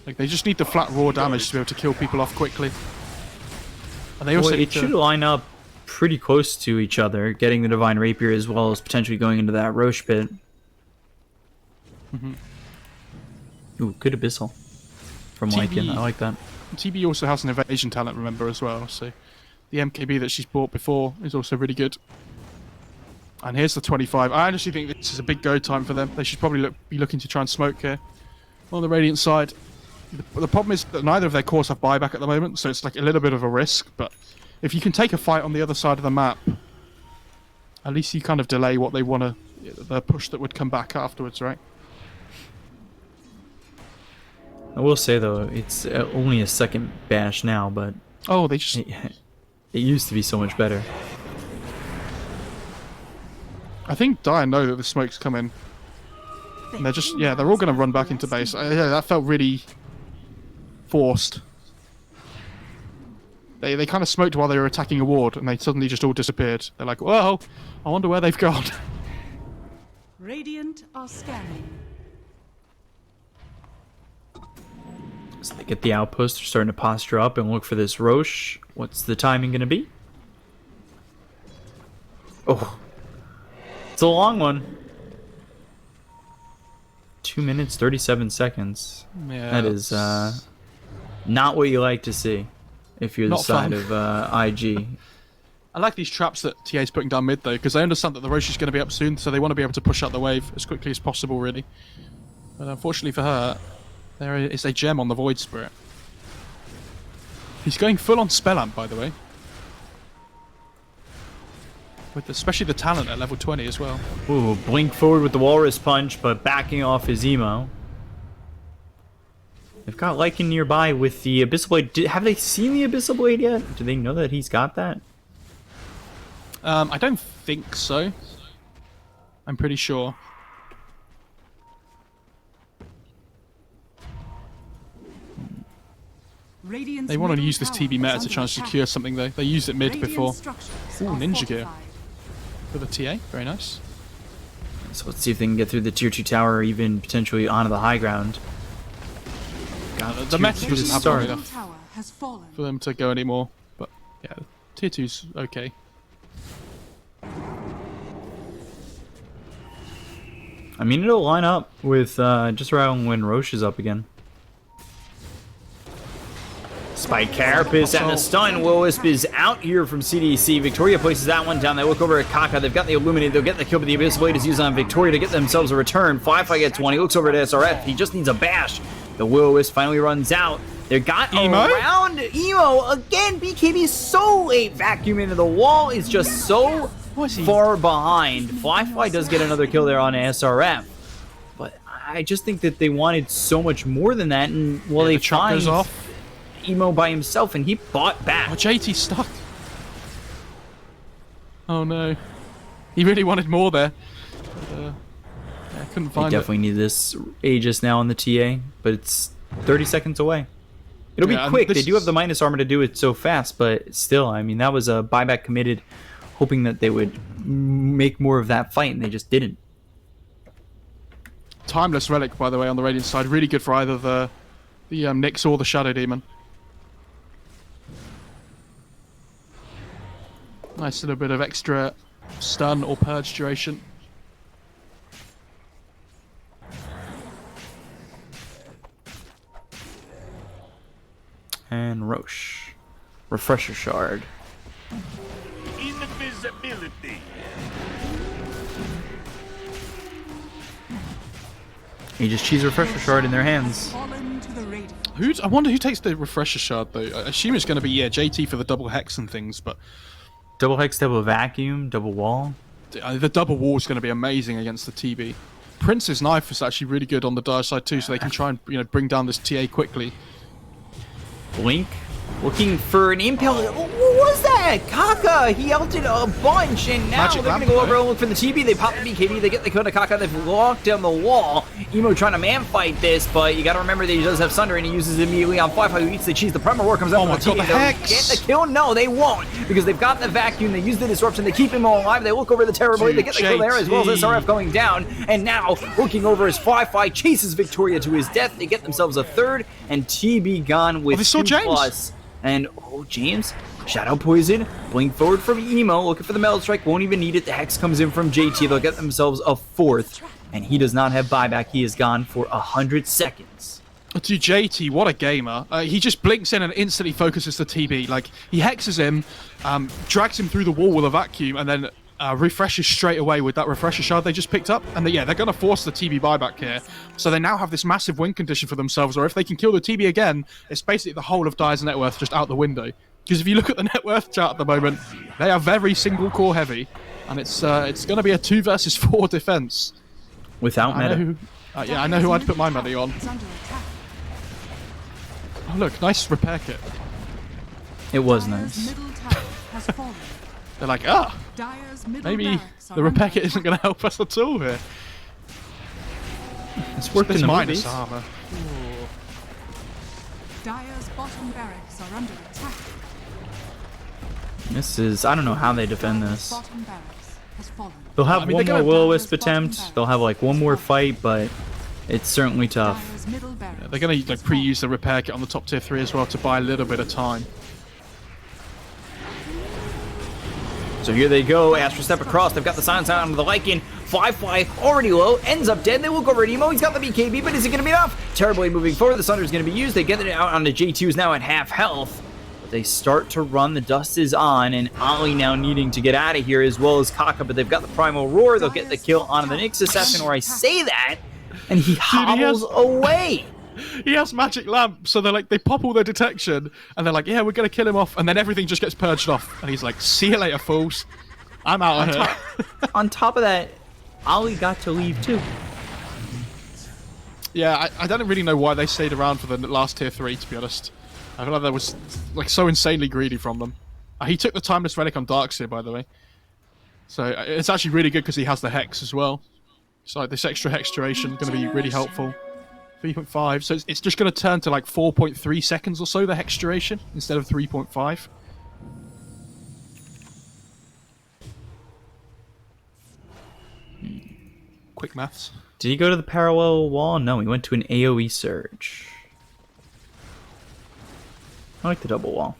Like, they just need the flat raw damage to be able to kill people off quickly. And they also Well, need it should line up pretty close to each other, getting the Divine Rapier as well as potentially going into that Roche pit. Ooh, good Abyssal from Lycan. I like that. TB also has an evasion talent, remember, as well. So the MKB that she's bought before is also really good. And here's the 25. I honestly think this is a big go time for them. They should probably be looking to try and smoke here. On the Radiant side, the problem is that neither of their cores have buyback at the moment, so it's like a little bit of a risk. But if you can take a fight on the other side of the map, at least you kind of delay what they want to, the push that would come back afterwards, right? I will say though, it's only a second bash now, but Oh, they just... it used to be so much better. I think Dire know that the smoke's coming. And they're just... Yeah, they're all going to run back into base. Yeah, that felt really forced. They kind of smoked while they were attacking a ward, and they suddenly just all disappeared. They're like, well, I wonder where they've gone. Radiant are scanning. So they get the outpost, they're starting to posture up and look for this Roche. What's the timing going to be? Oh, it's a long one. 2 minutes, 37 seconds. Yeah, that is not what you like to see if you're the Not side fun. of IG. I like these traps that TA's putting down mid, though, because they understand that the Roche is going to be up soon, so they want to be able to push out the wave as quickly as possible, really. But unfortunately for her, there is a gem on the Void Spirit. He's going full on Spellamp, by the way. With especially the talent at level 20 as well. Ooh, blink forward with the Walrus Punch, but backing off his emo. They've got Lycan nearby with the Abyssal Blade. Have they seen the Abyssal Blade yet? Do they know that he's got that? I don't think so. I'm pretty sure. Radiant's They want to middle use this tower TB meta is to try and under secure attack. something, though. They used it mid Radiant before. structures Ooh, are Ninja Gear. fortified. For the TA. Very nice. So let's see if they can get through the tier 2 tower or even potentially onto the high ground. Got The meta doesn't have start. long Middle enough tower has fallen. for them to go anymore. But yeah, tier 2's okay. I mean, it'll line up with just around when Roche is up again. Spike Carapace and the stun. Will-O-Wisp is out here from CDEC. Victoria places that one down. They look over at Kaka. They've got the Illuminate. They'll get the kill, but the Abyss Blade is used on Victoria to get themselves a return. Firefly gets one. He looks over at SRF. He just needs a bash. The Will-O-Wisp finally runs out. They got around Emo again. BKB is so late. Vacuum into the wall is just so far behind. Firefly does get another kill there on SRF, but I just think that they wanted so much more than that. And well, they find Emo by himself, and he bought back. Oh, JT stuck. Oh no, he really wanted more there. I couldn't find it. They definitely need this Aegis now on the TA, but it's 30 seconds away. It'll be quick. They do have the minus armor to do it so fast, but still, I mean, that was a buyback committed, hoping that they would make more of that fight, and they just didn't. Timeless Relic, by the way, on the Radiant side. Really good for either the Nyx or the Shadow Demon. Nice little bit of extra stun or purge duration. And Roche. Refresher Shard. Invisibility. Aegis Cheese Refresher Shard in their hands. Fallen to the radiant. I wonder who takes the Refresher Shard, though. I assume it's going to be, JT for the double hex and things, but... Double Hex, double Vacuum, double Wall. The double wall is going to be amazing against the TB. Prince's Knife is actually really good on the Dire side, too, so they can try and, bring down this TA quickly. Blink. Looking for an impale. What was that? Kaka! He ulted a bunch, and now Magic they're going to Lamp, go over and look for the TB. They pop the BKB, they get the kill to Kaka, they've locked down the wall. Emo trying to man fight this, but you got to remember that he does have Sunder, and he uses it immediately on Firefly, who eats the cheese. The Primal Roar comes out Oh my from the god, TB. the They'll Hex! get the kill? No, they won't, because they've got the Vacuum, they use the Disruption, they keep him all alive, they look over the Terror Blade, they get the kill there, as well as SRF going down, and now, looking over as Firefly chases Victoria to his death, they get themselves a third, and TB gone with they saw 2+. James. And, James, Shadow Poison, blink forward from Emo, looking for the Metal Strike, won't even need it. The Hex comes in from JT, they'll get themselves a fourth, and he does not have buyback. He is gone for 100 seconds. To JT, what a gamer. He just blinks in and instantly focuses the TB. Like, he hexes him, drags him through the wall with a vacuum, and then refreshes straight away with that Refresher Shard they just picked up. And they're going to force the TB buyback here. So they now have this massive win condition for themselves, or if they can kill the TB again, it's basically the whole of Dire's net worth just out the window. Because if you look at the net worth chart at the moment, they are very single core heavy. And it's going to be a 2 versus 4 defense. Without meta. I know who I'd put my money on. Is under attack. Oh look, nice repair kit. It was Dire's nice. middle tower has fallen. They're like, Dire's middle maybe barracks are the repair under kit isn't going to help us at all here. It's worked in This the minus movies. armor. Dire's bottom barracks are under attack. This is, I don't know how they defend this. Bottom barracks has fallen. They'll have I mean, one they're more gonna- Will-O-Wisp attempt. They'll have like one more fight, but it's certainly tough. Dire's middle barracks They're going to has pre-use the repair kit on the top tier 3 as well to buy a little bit of time. So here they go, Astro step across, they've got the silence out onto the Lycan. Firefly already low, ends up dead. They look over at Emo, he's got the BKB, but is it going to be enough? Terribly moving forward, the Sunder's going to be used. They get it out onto J2, who's now at half health. But they start to run, the dust is on, and Ollie now needing to get out of here as well as Kaka, but they've got the Primal Roar. They'll get the kill onto the Nyx Assassin, or I say that, and he hobbles away. He has Magic Lamp, so they pop all their detection, and they're like, yeah, we're going to kill him off, and then everything just gets purged off. And he's like, see you later, fools. I'm out of here. On top of that, Ollie got to leave too. Yeah, I don't really know why they stayed around for the last tier 3, to be honest. I feel like that was so insanely greedy from them. He took the Timeless Relic on Darkseer, by the way. So it's actually really good because he has the Hex as well. So this extra Hex duration is going to be really helpful. 3.5, so it's just going to turn to like 4.3 seconds or so, the Hex duration, instead of 3.5. Quick maths. Did he go to the parallel wall? No, he went to an AoE surge. I like the double wall.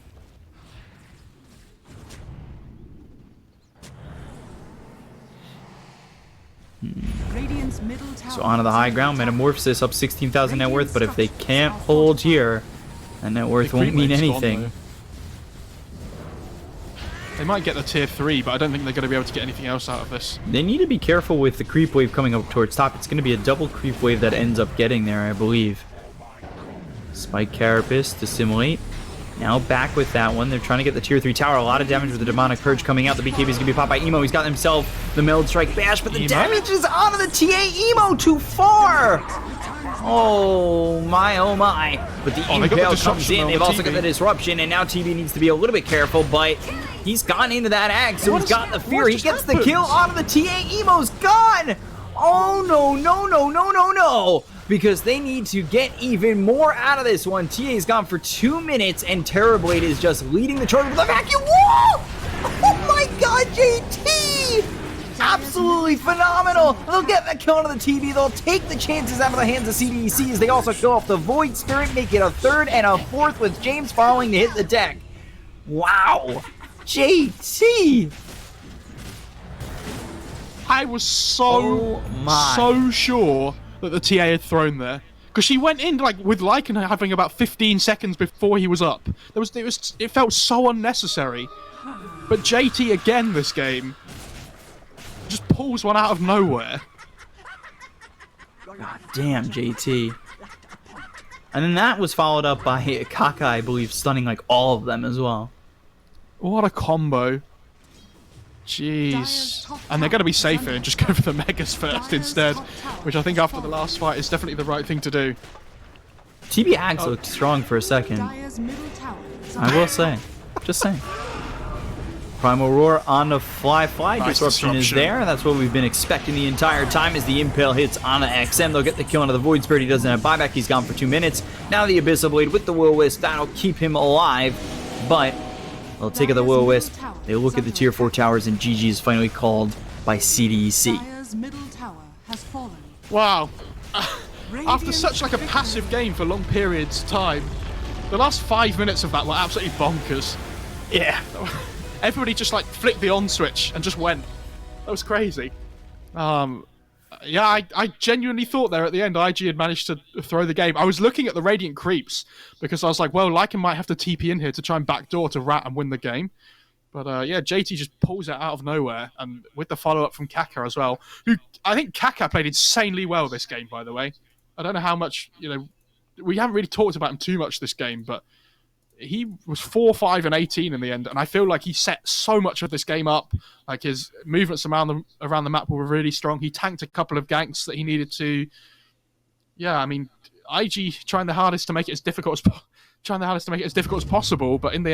Radiant's middle tower So onto the is high under ground, attack. Metamorphosis up 16,000 net worth, but if they can't hold here, then net worth The won't creep mean wave's gone, anything. though. They might get the tier 3, but I don't think they're going to be able to get anything else out of this. They need to be careful with the creep wave coming up towards top. It's going to be a double creep wave that ends up getting there, I believe. Spike Carapace to simulate. Now back with that one. They're trying to get the tier 3 tower. A lot of damage with the Demonic Purge coming out. The BKB is going to be popped by Emo. He's got himself the Meld Strike Bash, but the Emo? damage is onto the TA Emo too far. Oh my, oh my. But the they got the Impale comes disruption in. on They've the also got TB. the Disruption, and now TB needs to be a little bit careful, but he's gotten into that Axe, so he's got the fear. He just gets the happened? kill onto the TA Emo's gone. Oh no, no, no, no, no, no. Because they need to get even more out of this one. TA's gone for 2 minutes, and Terrorblade is just leading the charge with a vacuum wall! Oh my god, JT! Absolutely phenomenal! They'll get that kill onto the TV. They'll take the chances out of the hands of CDEC as they also kill off the Void Spirit, make it a third and a fourth with James following to hit the deck. Wow! JT! I was so sure that the TA had thrown there. Because she went in like with Lycan having about 15 seconds before he was up. It felt so unnecessary. But JT again this game just pulls one out of nowhere. God damn, JT. And then that was followed up by Kaka, I believe, stunning like all of them as well. What a combo. Jeez. And they're going to be safer and just go for the Megas first instead. Which I think after the last fight is definitely the right thing to do. TB Axe looked strong for a second. Dire's middle tower is I will say. Just saying. Primal Roar on the fly. Nice Disruption is disruption. there. That's what we've been expecting the entire time as the Impale hits on the XM. They'll get the kill onto the Void Spirit. He doesn't have buyback. He's gone for 2 minutes. Now the Abyssal Blade with the Will-O-Wisp. That'll keep him alive. But they'll take the Will-O-Wisp. They look at the tier 4 towers, and GG is finally called by CDEC. Dire's middle tower has fallen. Wow. After such like a passive game for long periods of time, the last 5 minutes of that were absolutely bonkers. Yeah. Everybody just like flicked the on switch and just went. That was crazy. Yeah, I genuinely thought there at the end IG had managed to throw the game. I was looking at the Radiant creeps because I was like, well, Lycan might have to TP in here to try and backdoor to Rat and win the game. But yeah, JT just pulls it out of nowhere, and with the follow-up from Kaka as well, who I think Kaka played insanely well this game, by the way. I don't know how much, we haven't really talked about him too much this game, but he was 4, 5, and 18 in the end, and I feel like he set so much of this game up. Like his movements around the map were really strong. He tanked a couple of ganks that he needed to. Yeah, I mean, IG trying the hardest to make it as difficult as possible, but in the